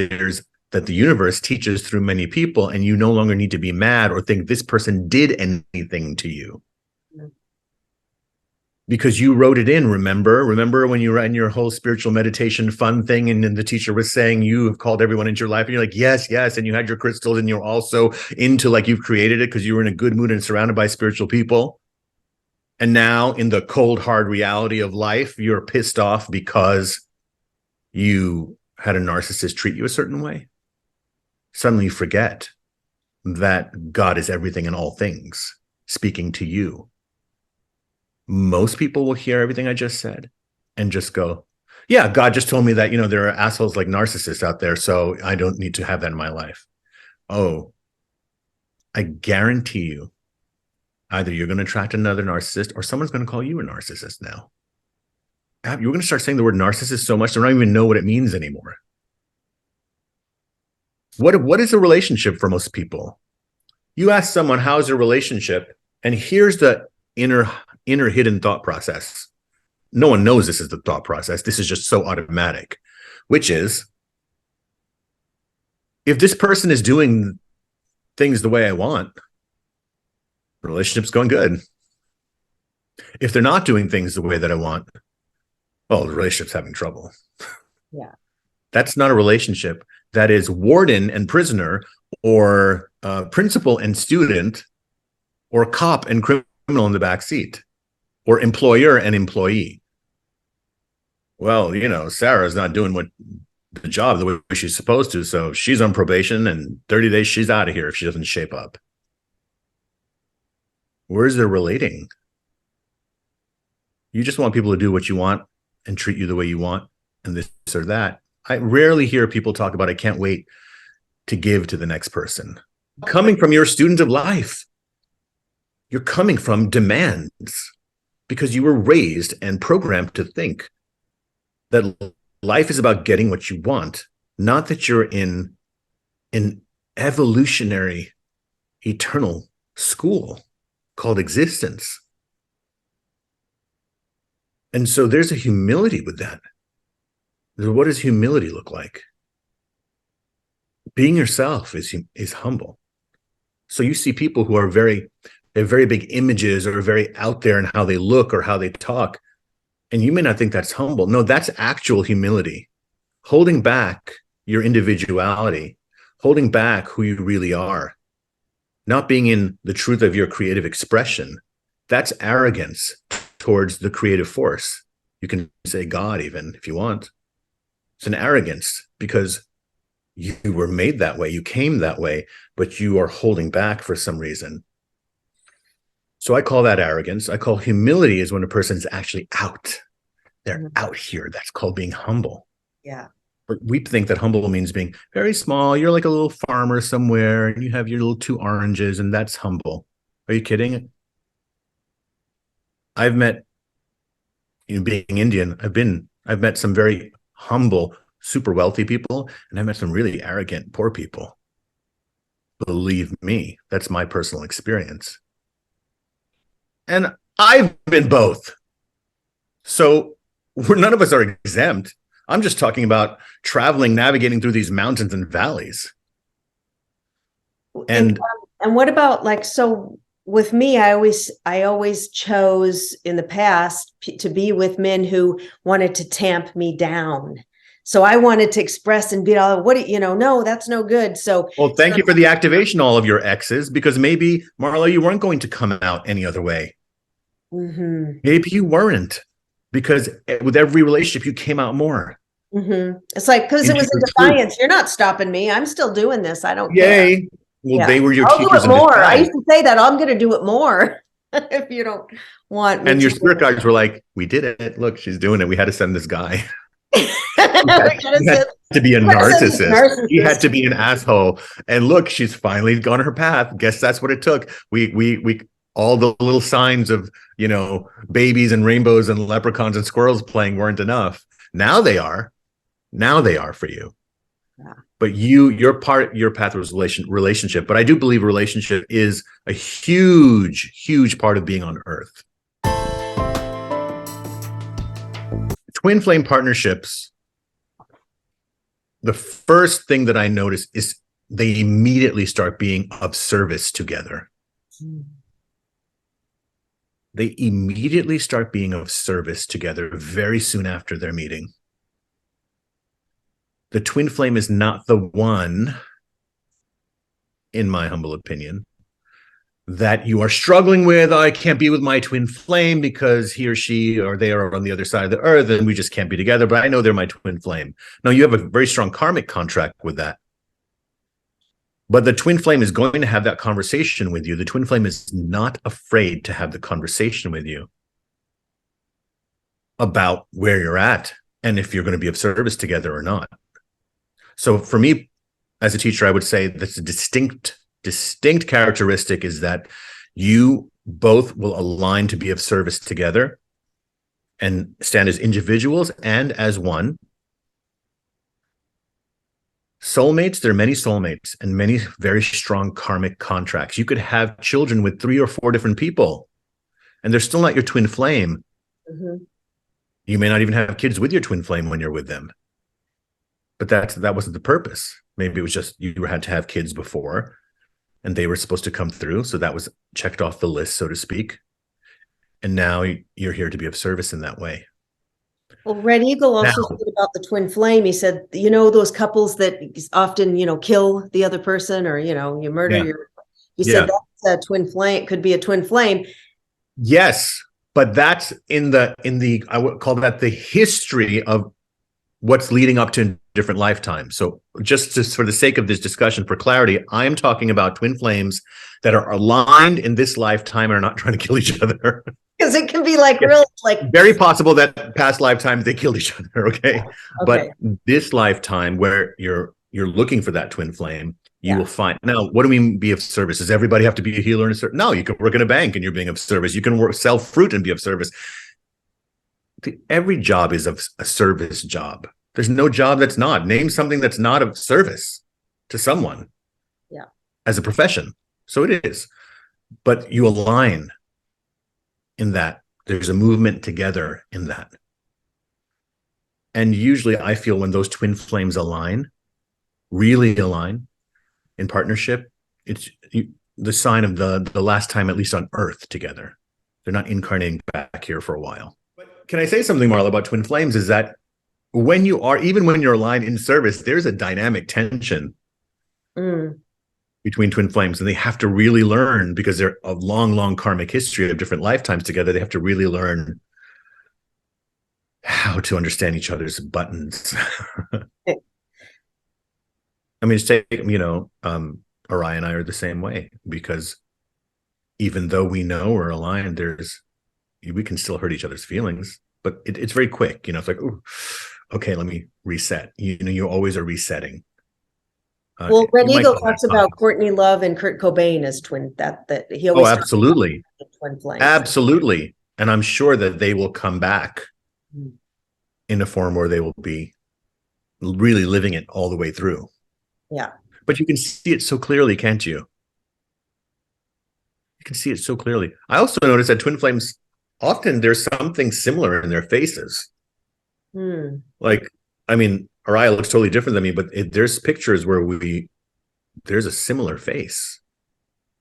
that the universe teaches through many people, and you no longer need to be mad or think this person did anything to you. Because you wrote it in, remember when you were in your whole spiritual meditation fun thing, and then the teacher was saying you have called everyone into your life, and you're like, yes, and you had your crystals, and you're also into like you've created it because you were in a good mood and surrounded by spiritual people. And now in the cold, hard reality of life, you're pissed off because you had a narcissist treat you a certain way. Suddenly you forget that God is everything and all things speaking to you. Most people will hear everything I just said and just go, yeah, God just told me that, there are assholes like narcissists out there, so I don't need to have that in my life. Oh, I guarantee you, either you're going to attract another narcissist or someone's going to call you a narcissist now. You're going to start saying the word narcissist so much they don't even know what it means anymore. What is a relationship for most people? You ask someone, how's your relationship? And here's the inner hidden thought process. No one knows this is the thought process. This is just so automatic, which is, if this person is doing things the way I want, the relationship's going good. If they're not doing things the way that I want, well, the relationship's having trouble. Yeah. That's not a relationship. That is warden and prisoner, or principal and student, or cop and criminal in the back seat, or employer and employee. Well, Sarah's not doing the job the way she's supposed to, so she's on probation, and 30 days she's out of here if she doesn't shape up. Where's the relating? You just want people to do what you want and treat you the way you want, and this or that. I rarely hear people talk about, I can't wait to give to the next person. Coming from your student of life, you're coming from demands, because you were raised and programmed to think that life is about getting what you want, not that you're in an evolutionary, eternal school called existence. And so there's a humility with that. What does humility look like? Being yourself is humble. So you see people who are they have very big images, or very out there in how they look or how they talk, and you may not think that's humble. No, that's actual humility. Holding back your individuality, holding back who you really are, not being in the truth of your creative expression. That's arrogance towards the creative force. You can say God even if you want. It's an arrogance because you were made that way. You came that way, but you are holding back for some reason. So I call that arrogance. I call humility is when a person's actually out. They're out here. That's called being humble. Yeah. We think that humble means being very small. You're like a little farmer somewhere, and you have your little 2 oranges, and that's humble. Are you kidding? I've met, being Indian, I've met some very humble, super wealthy people, and I've met some really arrogant, poor people. Believe me, that's my personal experience. And I've been both. So none of us are exempt. I'm just talking about traveling, navigating through these mountains and valleys. And what about like, so with me, I always chose in the past to be with men who wanted to tamp me down. So I wanted to express and be all, no, that's no good. So, well, thank you for the activation, all of your exes, because maybe, Marla, you weren't going to come out any other way. Mm-hmm. Maybe you weren't, because with every relationship, you came out more. Mm-hmm. It's like, because it was a defiance. You're not stopping me. I'm still doing this. I don't care. Well, they were your I'll teachers. do it more. I used to say that I'm going to do it more if you don't want me. And your spirit guides were like, "We did it. Look, she's doing it. We had to send this guy. He had to be a narcissist. He had to be an asshole. And look, she's finally gone her path. Guess that's what it took. We all the little signs of, babies and rainbows and leprechauns and squirrels playing weren't enough. Now they are. Now they are for you. Yeah. But your path was relationship. But I do believe relationship is a huge, huge part of being on Earth. Twin flame partnerships, the first thing that I notice is they immediately start being of service together. They immediately start being of service together very soon after their meeting. The twin flame is not the one, in my humble opinion, that you are struggling with. I can't be with my twin flame because he or she or they are on the other side of the earth and we just can't be together, but I know they're my twin flame. No, you have a very strong karmic contract with that. But the twin flame is going to have that conversation with you. The twin flame is not afraid to have the conversation with you about where you're at and if you're going to be of service together or not. So for me, as a teacher, I would say that's a distinct characteristic is that you both will align to be of service together and stand as individuals and as one. Soulmates, there are many soulmates and many very strong karmic contracts. You could have children with 3 or 4 different people, and they're still not your twin flame. Mm-hmm. You may not even have kids with your twin flame when you're with them. But that wasn't the purpose. Maybe it was just you had to have kids before, and they were supposed to come through. So that was checked off the list, so to speak. And now you're here to be of service in that way. Well, Red Eagle also said about the twin flame. He said, those couples that often, kill the other person or, you murder said that's a twin flame, could be a twin flame. Yes. But that's in the, I would call that the history of what's leading up to different lifetimes. So just for the sake of this discussion, for clarity, I am talking about twin flames that are aligned in this lifetime and are not trying to kill each other. Because it can be like real, like very possible that past lifetimes they killed each other. Okay. But this lifetime where you're looking for that twin flame, you will find. Now, what do we mean be of service? Does everybody have to be a healer in a certain? No, you can work in a bank and you're being of service. You can sell fruit and be of service. Every job is a service job. There's no job that's not. Name something that's not of service to someone. Yeah. As a profession. So it is. But you align in that. There's a movement together in that. And usually I feel when those twin flames align, really align in partnership, it's the sign of the last time, at least on Earth, together. They're not incarnating back here for a while. But can I say something, Marla, about twin flames is that even when you're aligned in service, there's a dynamic tension between twin flames, and they have to really learn, because they're a long, long karmic history of different lifetimes together. They have to really learn how to understand each other's buttons. I mean, say, Araya and I are the same way, because even though we know we're aligned, we can still hurt each other's feelings, but it's very quick. It's like, ooh, okay, let me reset. You always are resetting. Well, Red Eagle talks about Courtney Love and Kurt Cobain as twin. That he always. Oh, absolutely, twin flames. Absolutely, and I'm sure that they will come back in a form where they will be really living it all the way through. Yeah. But you can see it so clearly, can't you? You can see it so clearly. I also noticed that twin flames, often there's something similar in their faces. Like, I mean, Araya looks totally different than me, but there's pictures where there's a similar face.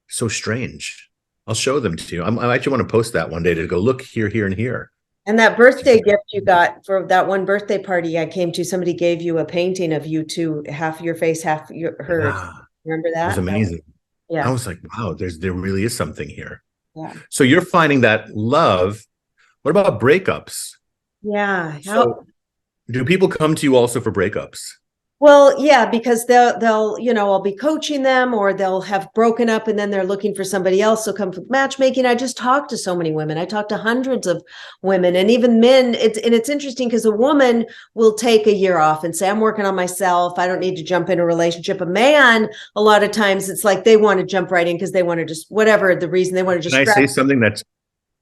So strange. I'll show them to you. I actually want to post that one day to go look here, here, and here. And that birthday gift you got for that one birthday party I came to, somebody gave you a painting of you two, half your face, half hers. Yeah, Remember that? it was amazing. Yeah. I was like, wow, there really is something here. Yeah. So you're finding that love. What about breakups? Yeah. So do people come to you also for breakups? Well, yeah, because they'll, I'll be coaching them, or they'll have broken up and then they're looking for somebody else. So come for matchmaking. I just talk to so many women. I talk to hundreds of women, and even men. It's interesting because a woman will take a year off and say, I'm working on myself. I don't need to jump in a relationship. A man, a lot of times it's like they want to jump right in because they want to just, whatever the reason, they want to just. Can I say something that's,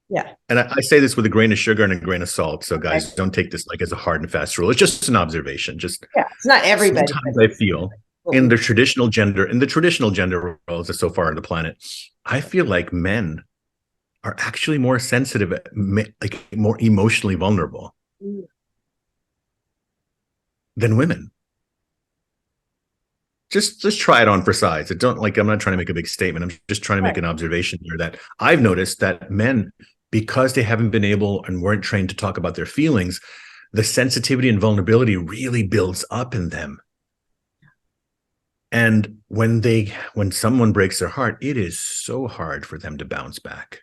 yeah. And I say this with a grain of sugar and a grain of salt. So guys, don't take this like as a hard and fast rule. It's just an observation. Yeah, it's not everybody. Sometimes I feel in the traditional gender roles so far on the planet, I feel like men are actually more sensitive, like more emotionally vulnerable than women. Just try it on for size. I'm not trying to make a big statement. I'm just trying to make an observation here that I've noticed that men, because they haven't been able and weren't trained to talk about their feelings, the sensitivity and vulnerability really builds up in them. And when someone breaks their heart, it is so hard for them to bounce back.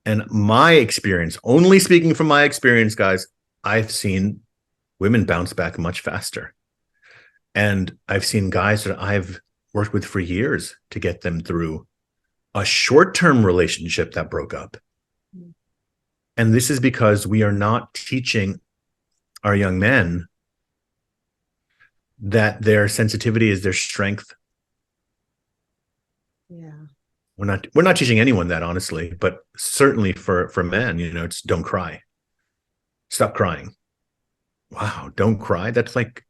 And my experience, only speaking from my experience, guys, I've seen women bounce back much faster. And I've seen guys that I've worked with for years to get them through a short-term relationship that broke up. And this is because we are not teaching our young men that their sensitivity is their strength. Yeah. We're not teaching anyone that, honestly, but certainly for men, it's don't cry. Stop crying. Wow, don't cry. That's like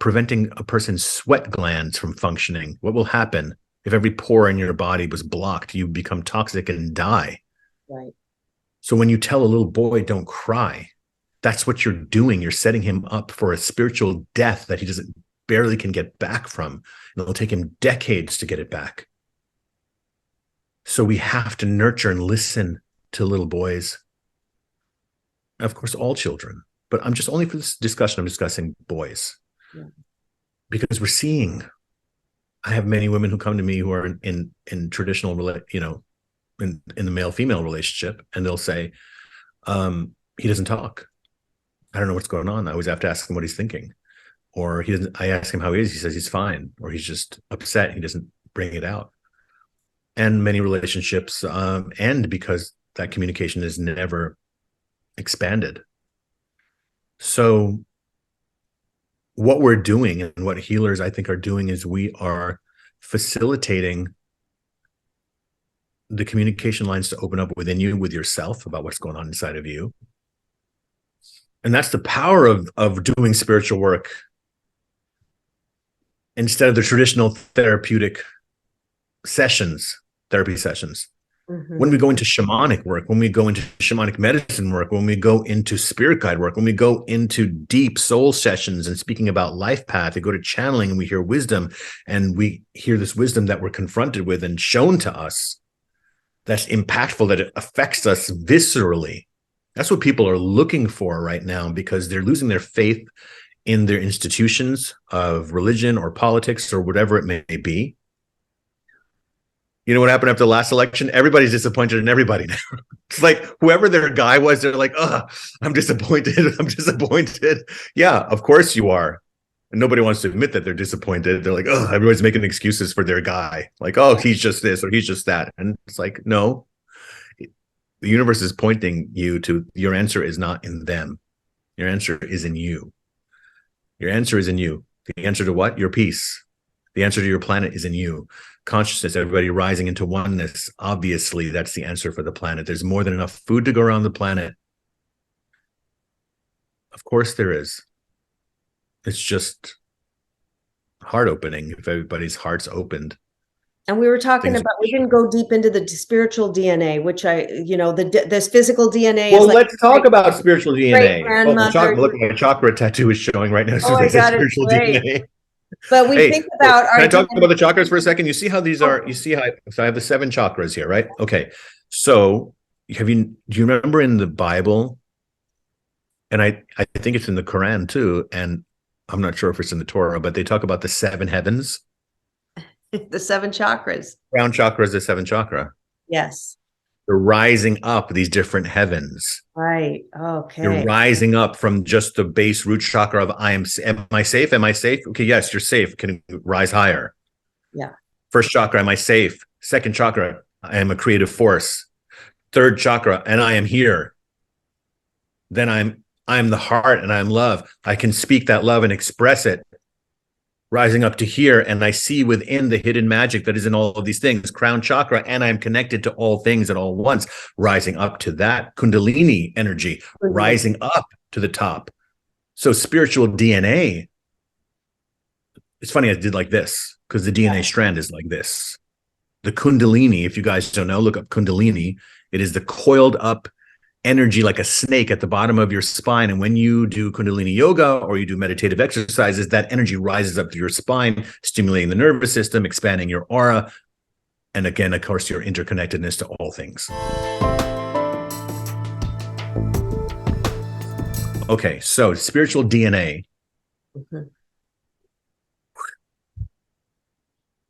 preventing a person's sweat glands from functioning. What will happen if every pore in your body was blocked? You become toxic and die. Right. So when you tell a little boy, don't cry, that's what you're doing. You're setting him up for a spiritual death that he barely can get back from. And it'll take him decades to get it back. So we have to nurture and listen to little boys. Of course, all children. But I'm just only for this discussion, I'm discussing boys. Yeah. Because I have many women who come to me who are in traditional, in the male-female relationship, and they'll say, he doesn't talk. I don't know what's going on. I always have to ask him what he's thinking. Or I ask him how he is. He says he's fine. Or he's just upset. He doesn't bring it out. And many relationships end because that communication is never expanded. So what we're doing and what healers, I think, are doing is we are facilitating the communication lines to open up within you, with yourself, about what's going on inside of you. And that's the power of doing spiritual work instead of the traditional therapy sessions. Mm-hmm. When we go into shamanic work, when we go into shamanic medicine work, when we go into spirit guide work, when we go into deep soul sessions and speaking about life path, we go to channeling and we hear wisdom, and we hear this wisdom that we're confronted with and shown to us that's impactful, that it affects us viscerally. That's what people are looking for right now, because they're losing their faith in their institutions of religion or politics or whatever it may be. You know what happened after the last election? Everybody's disappointed in everybody now. It's like whoever their guy was, they're like, oh, I'm disappointed. I'm disappointed. Yeah, of course you are. And nobody wants to admit that they're disappointed. They're like, oh, everybody's making excuses for their guy. Like, oh, he's just this or he's just that. And it's like, no, the universe is pointing you to your answer is not in them. Your answer is in you. Your answer is in you. The answer to what? Your peace. The answer to your planet is in you. Consciousness, everybody rising into oneness. Obviously, that's the answer for the planet. There's more than enough food to go around the planet. Of course there is. It's just heart opening. If everybody's heart's opened. And we were talking about, we didn't go deep into the spiritual DNA, which this physical DNA Well, is like let's talk about spiritual DNA. great grandmother. Look, my chakra tattoo is showing right now. Oh my God, it's great. DNA. But we think about can I talk about the chakras for a second? You see how these are, you see how, so I have the 7 chakras here, right? Okay. So do you remember in the Bible, and I think it's in the Quran too, and I'm not sure if it's in the Torah, but they talk about the 7 heavens. The 7 chakras. Crown chakra is the 7th chakra. Yes. They're rising up these different heavens. Right. Okay. You're rising up from just the base root chakra of am I safe? Am I safe? Okay, yes, you're safe. Can you rise higher? Yeah. First chakra, am I safe? Second chakra, I am a creative force. Third chakra, and I am here. Then I'm the heart and I'm love. I can speak that love and express it. Rising up to here, and I see within the hidden magic that is in all of these things, crown chakra, and I'm connected to all things at all once, rising up to that kundalini energy, rising up to the top. So spiritual DNA, it's funny I did like this, because the DNA strand is like this. The kundalini, if you guys don't know, look up kundalini. It is the coiled up energy like a snake at the bottom of your spine. And when you do Kundalini yoga or you do meditative exercises, that energy rises up to your spine, stimulating the nervous system, expanding your aura. And again, of course, your interconnectedness to all things. Okay, so spiritual DNA. Mm-hmm.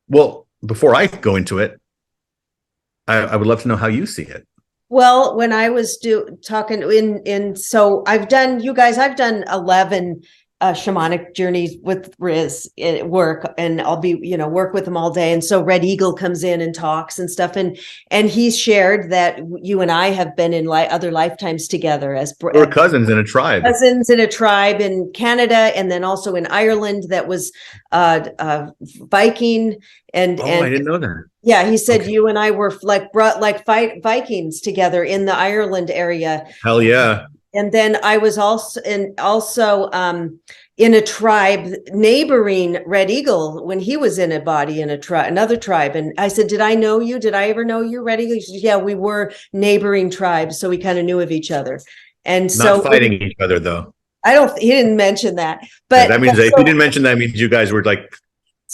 Well, before I go into it, I would love to know how you see it. Well, when I was talking so I've done 11 shamanic journeys with Riz at work, and I'll be, work with him all day. And so Red Eagle comes in and talks and stuff. And he's shared that you and I have been in other lifetimes together we're cousins in a tribe. Cousins in a tribe in Canada, and then also in Ireland that was Viking. And I didn't know that. Yeah, he said you and I were fight Vikings together in the Ireland area. Hell yeah. And then I was also in a tribe neighboring Red Eagle when he was in a body in another tribe. And I said, did I know you? Did I ever know you, Red Eagle? He said, yeah, we were neighboring tribes, so we kind of knew of each other. And not fighting each other though. He didn't mention that. But that means if you didn't mention that, means you guys were like.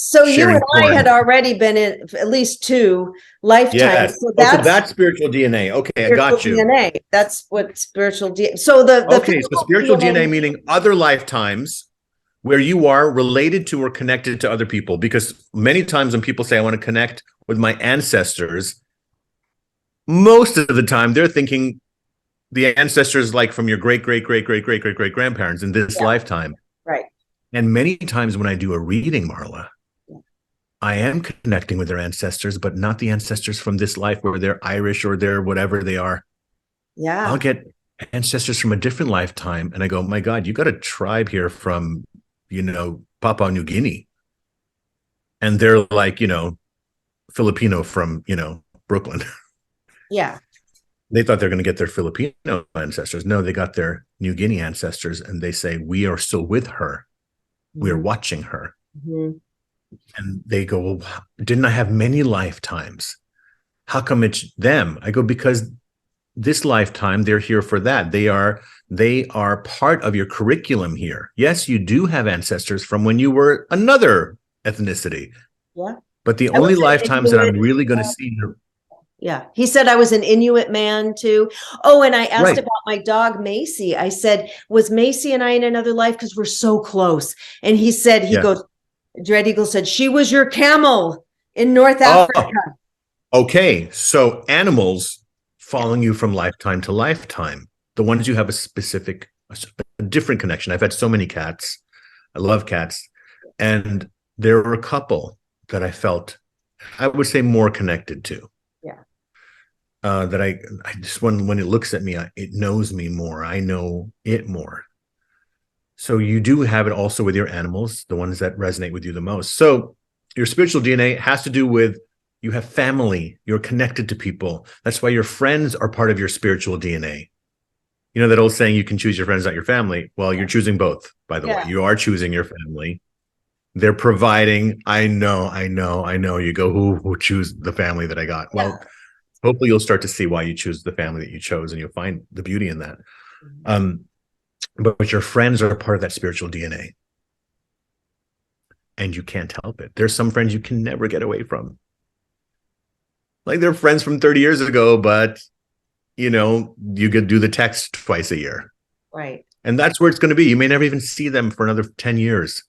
So you and I had already been in at least 2 lifetimes. Yes. So that's spiritual DNA. Okay, I got you. DNA. That's what spiritual DNA. So so spiritual DNA meaning other lifetimes where you are related to or connected to other people. Because many times when people say I want to connect with my ancestors, most of the time they're thinking the ancestors like from your great grandparents in this lifetime. Right. And many times when I do a reading, Marla, I am connecting with their ancestors, but not the ancestors from this life where they're Irish or they're whatever they are. Yeah. I'll get ancestors from a different lifetime. And I go, my God, you got a tribe here from, Papua New Guinea. And they're like, Filipino from, Brooklyn. Yeah. They thought they're going to get their Filipino ancestors. No, they got their New Guinea ancestors. And they say, we are still with her. Mm-hmm. We are watching her. Mm-hmm. And they go, well, didn't I have many lifetimes? How come it's them? I go, because this lifetime, they're here for that. They are part of your curriculum here. Yes, you do have ancestors from when you were another ethnicity. Yeah. But the only lifetimes that I'm really going to see. Yeah. He said I was an Inuit man too. Oh, and I asked about my dog, Macy. I said, was Macy and I in another life? Because we're so close. And he said, goes, Red Eagle said, she was your camel in North Africa. Okay. So animals following you from lifetime to lifetime. The ones you have a different connection. I've had so many cats. I love cats. And there were a couple that I felt, I would say, more connected to. Yeah. That I just, when it looks at me, it knows me more. I know it more. So you do have it also with your animals, the ones that resonate with you the most. So your spiritual DNA has to do with, you have family, you're connected to people. That's why your friends are part of your spiritual DNA. You know that old saying, you can choose your friends, not your family. Well, you're choosing both, by the way. You are choosing your family. They're providing. I know. You go, who choose the family that I got? Yeah. Well, hopefully you'll start to see why you choose the family that you chose, and you'll find the beauty in that. But your friends are part of that spiritual DNA, and you can't help it. There's some friends you can never get away from. Like they're friends from 30 years ago, but you could do the text twice a year. Right. And that's where it's going to be. You may never even see them for another 10 years,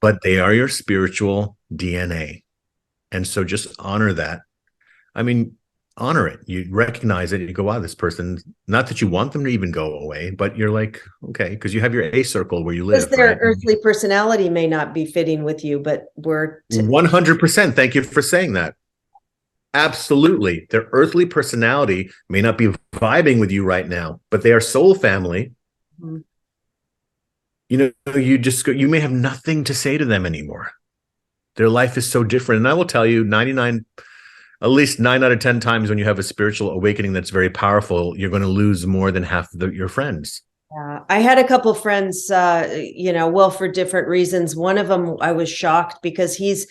but they are your spiritual DNA. And so just honor that. I mean, honor it. You recognize it. You go, wow, this person, not that you want them to even go away, but you're like, okay, because you have your A circle where you live. Because their earthly personality may not be fitting with you, but we're 100%. Thank you for saying that. Absolutely. Their earthly personality may not be vibing with you right now, but they are soul family. You may have nothing to say to them anymore. Their life is so different. And I will tell you, at least 9 out of 10 times when you have a spiritual awakening that's very powerful, you're going to lose more than half of your friends. Yeah, I had a couple friends, well, for different reasons. One of them, I was shocked because he's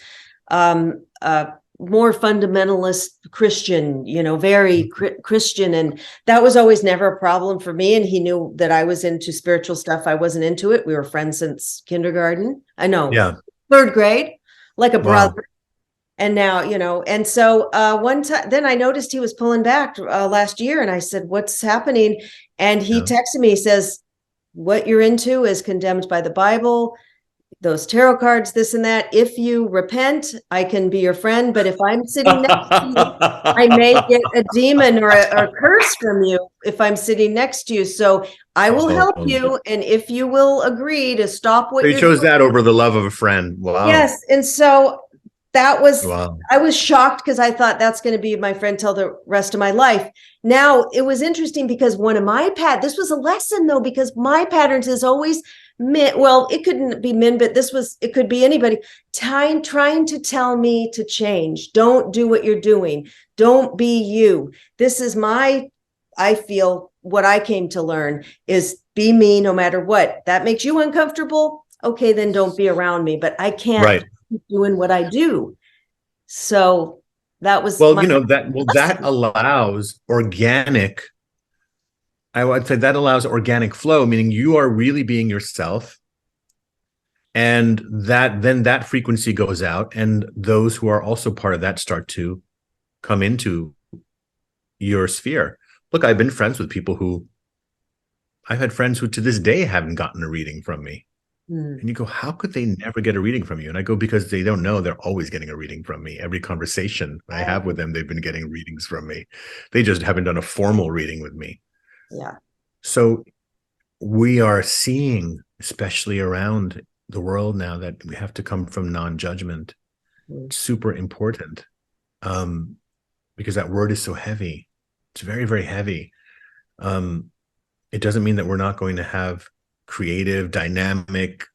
more fundamentalist Christian, very Christian. And that was always never a problem for me. And he knew that I was into spiritual stuff. I wasn't into it. We were friends since kindergarten. I know. Yeah. 3rd grade, like a brother. Wow. And now, and so one time, then I noticed he was pulling back last year. And I said, what's happening? And he texted me, he says, what you're into is condemned by the Bible, those tarot cards, this and that. If you repent, I can be your friend. But if I'm sitting next to you, I may get a demon or a curse from you if I'm sitting next to you. So I will help you. And if you will agree to stop what you're chose doing, that over the love of a friend. Wow. Yes. And so that was, I was shocked because I thought that's going to be my friend till the rest of my life. Now it was interesting because one of my this was a lesson though, because my patterns is always men. Well, it couldn't be men, but it could be anybody trying to tell me to change. Don't do what you're doing. Don't be you. This is I feel what I came to learn is be me no matter what. That makes you uncomfortable. Okay, then don't be around me, but I can't keep doing what I do. So that was that allows organic. I would say that allows organic flow, meaning you are really being yourself, and that frequency goes out, and those who are also part of that start to come into your sphere. Look, I've been friends with people I've had friends who to this day haven't gotten a reading from me. And you go, how could they never get a reading from you? And I go, because they don't know they're always getting a reading from me. Every conversation I have with them, they've been getting readings from me. They just haven't done a formal reading with me. Yeah. So we are seeing, especially around the world now, that we have to come from non-judgment. It's super important because that word is so heavy. It's very, very heavy. It doesn't mean that we're not going to have creative, dynamic,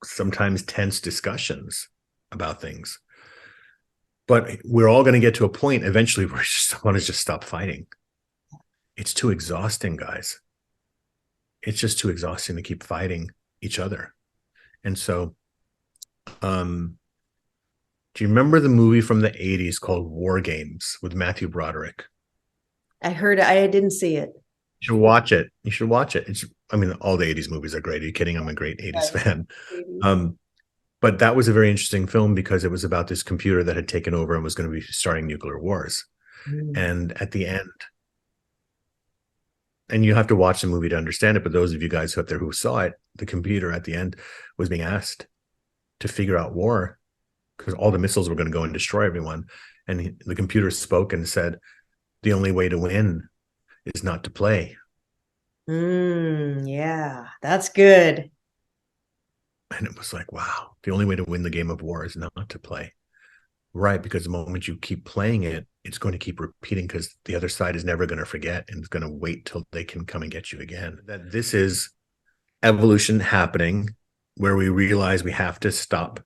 sometimes tense discussions about things. But we're all going to get to a point eventually where we just want to just stop fighting. It's too exhausting, guys. It's just too exhausting to keep fighting each other. And so, do you remember the movie from the 80s called War Games with Matthew Broderick? I heard it. I didn't see it. You should watch it. You should watch it. All the 80s movies are great. Are you kidding? I'm a great 80s fan. But that was a very interesting film because it was about this computer that had taken over and was going to be starting nuclear wars. And at the end, and you have to watch the movie to understand it, but those of you guys out there who saw it, the computer at the end was being asked to figure out war because all the missiles were going to go and destroy everyone. And the computer spoke and said, the only way to win is not to play. Yeah, that's good. And it was like, wow, the only way to win the game of war is not to play. Right, because the moment you keep playing it, it's going to keep repeating because the other side is never going to forget and it's going to wait till they can come and get you again. That this is evolution happening where we realize we have to stop.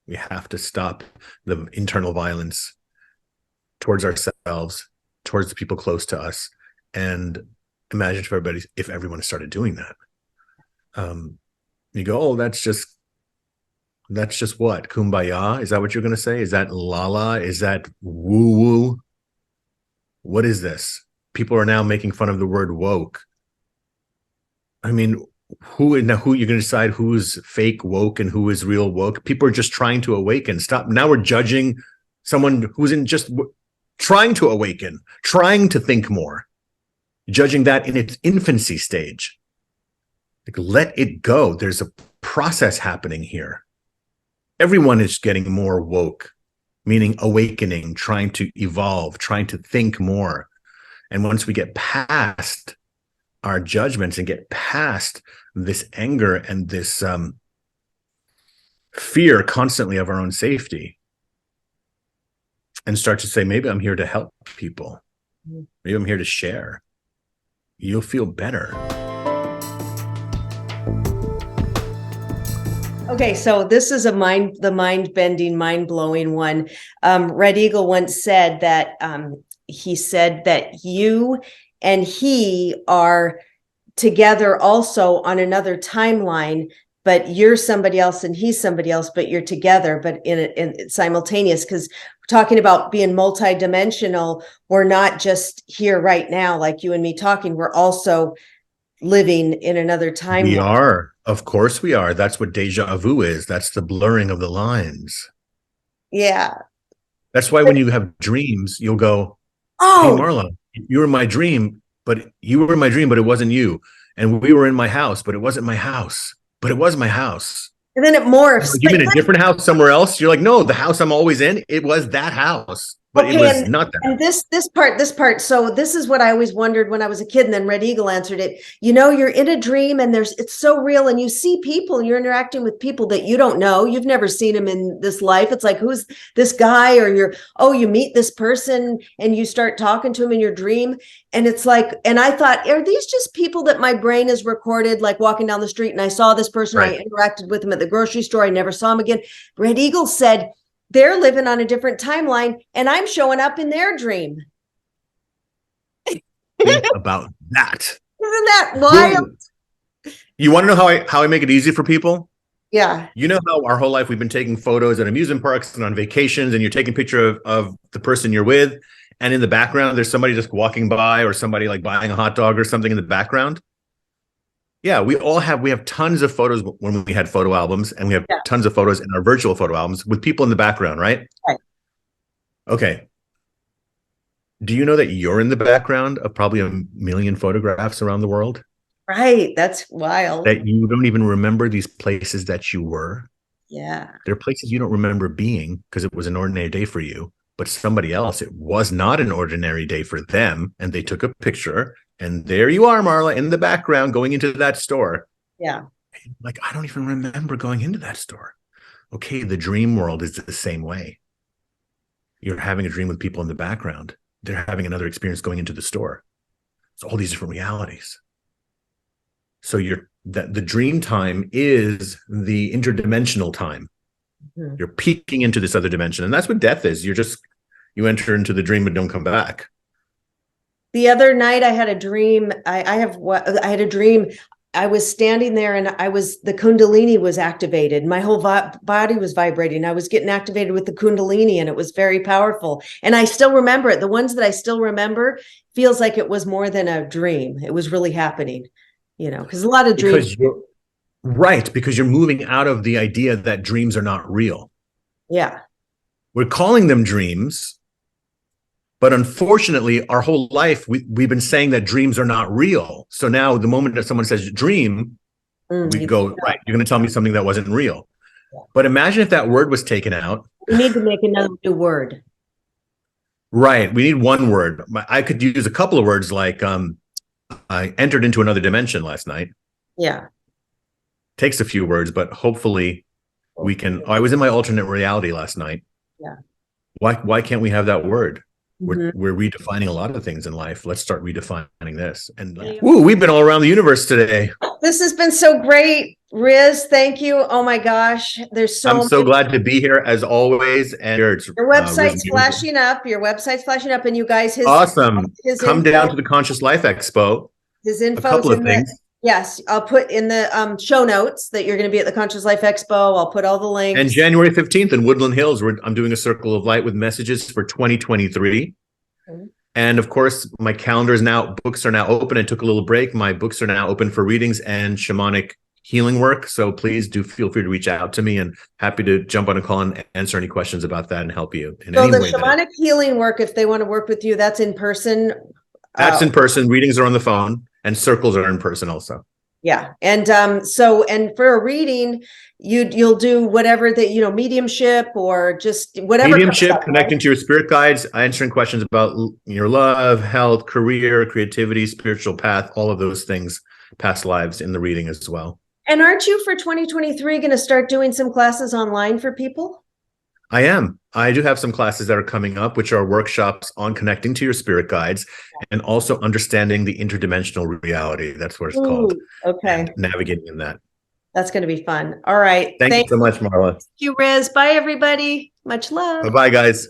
We have to stop the internal violence towards ourselves, towards the people close to us. And imagine if everyone started doing that. You go, oh, that's just That's just what? Kumbaya? Is that what you're going to say? Is that lala? Is that woo woo? What is this? People are now making fun of the word woke. I mean, who you're going to decide who's fake woke and who is real woke? People are just trying to awaken. Stop. Now we're judging someone who's in just trying to awaken, trying to think more, judging that in its infancy stage. Like, let it go. There's a process happening here. Everyone is getting more woke, meaning awakening, trying to evolve, trying to think more. And once we get past our judgments and get past this anger and this fear constantly of our own safety, and start to say, maybe I'm here to help people. Maybe I'm here to share. You'll feel better. Okay, so this is the mind-bending, mind-blowing one. Red Eagle once said that he said that you and he are together also on another timeline, but you're somebody else and he's somebody else, but you're together, but in simultaneous. Because we're talking about being multidimensional, we're not just here right now, like you and me talking. We're also living in another timeline. We are. Of course we are. That's what deja vu is. That's the blurring of the lines. Yeah. That's why when you have dreams, you'll go, oh, hey, Marla, you were in my dream, but you were in my dream, but it wasn't you. And we were in my house, but it wasn't my house, but it was my house. And then it morphs. You mean a different house somewhere else? You're like, no, the house I'm always in, it was that house. But okay, it was not that. And this part. So this is what I always wondered when I was a kid, and then Red Eagle answered it. You know, you're in a dream and it's so real, and you see people, and you're interacting with people that you don't know. You've never seen them in this life. It's like, who's this guy? Or you meet this person and you start talking to him in your dream. And it's like, and I thought, are these just people that my brain has recorded, like walking down the street and I saw this person, right. I interacted with him at the grocery store, I never saw him again. Red Eagle said, they're living on a different timeline and I'm showing up in their dream. Think about that. Isn't that wild? You want to know how I make it easy for people? Yeah. You know how our whole life we've been taking photos at amusement parks and on vacations, and you're taking a picture of the person you're with, and in the background there's somebody just walking by or somebody like buying a hot dog or something in the background. Yeah, we have tons of photos when we had photo albums, and we have tons of photos in our virtual photo albums with people in the background, right? Right. Okay. Do you know that you're in the background of probably 1 million photographs around the world? Right. That's wild. That you don't even remember these places that you were. Yeah. There are places you don't remember being because it was an ordinary day for you, but somebody else, it was not an ordinary day for them, and they took a picture. And there you are, Marla, in the background going into that store. Yeah. Like, I don't even remember going into that store. Okay, the dream world is the same way. You're having a dream with people in the background. They're having another experience going into the store. It's all these different realities. So the dream time is the interdimensional time. Mm-hmm. You're peeking into this other dimension. And that's what death is. You enter into the dream but don't come back. The other night I had a dream. I had a dream. I was standing there and the Kundalini was activated. My whole body was vibrating. I was getting activated with the Kundalini and it was very powerful. And I still remember it. The ones that I still remember feels like it was more than a dream. It was really happening, because a lot of dreams. Because you're moving out of the idea that dreams are not real. Yeah. We're calling them dreams. But unfortunately, our whole life, we've been saying that dreams are not real. So now the moment that someone says dream, we go, right, you're going to tell me something that wasn't real. Yeah. But imagine if that word was taken out. We need to make another new word. Right. We need one word. I could use a couple of words like I entered into another dimension last night. Yeah. Takes a few words, but hopefully we can. I was in my alternate reality last night. Yeah. Why can't we have that word? We're redefining a lot of things in life. Let's start redefining this. And we've been all around the universe today. This has been so great, Riz. Thank you. Oh my gosh, I'm so glad to be here as always. And your website's flashing up. Your website's flashing up, and you guys, awesome. Come down to the Conscious Life Expo. His info. A couple of things. Yes, I'll put in the show notes that you're going to be at the Conscious Life Expo. I'll put all the links. And January 15th in Woodland Hills, I'm doing a Circle of Light with messages for 2023. Okay. And of course, my calendar is now, books are now open. I took a little break. My books are now open for readings and shamanic healing work. So please do feel free to reach out to me, and happy to jump on a call and answer any questions about that and help you in any way. So the shamanic healing work, if they want to work with you, that's in person? That's in person. Readings are on the phone, and circles are in person also. Yeah. And and for a reading, you'll do whatever that, mediumship or just whatever. Mediumship, connecting to your spirit guides, answering questions about your love, health, career, creativity, spiritual path, all of those things, past lives in the reading as well. And aren't you for 2023 going to start doing some classes online for people? I am. I do have some classes that are coming up, which are workshops on connecting to your spirit guides and also understanding the interdimensional reality. That's what it's called. Okay. And navigating in that. That's going to be fun. All right. Thank you so much, Marla. Thank you, Riz. Bye, everybody. Much love. Bye-bye, guys.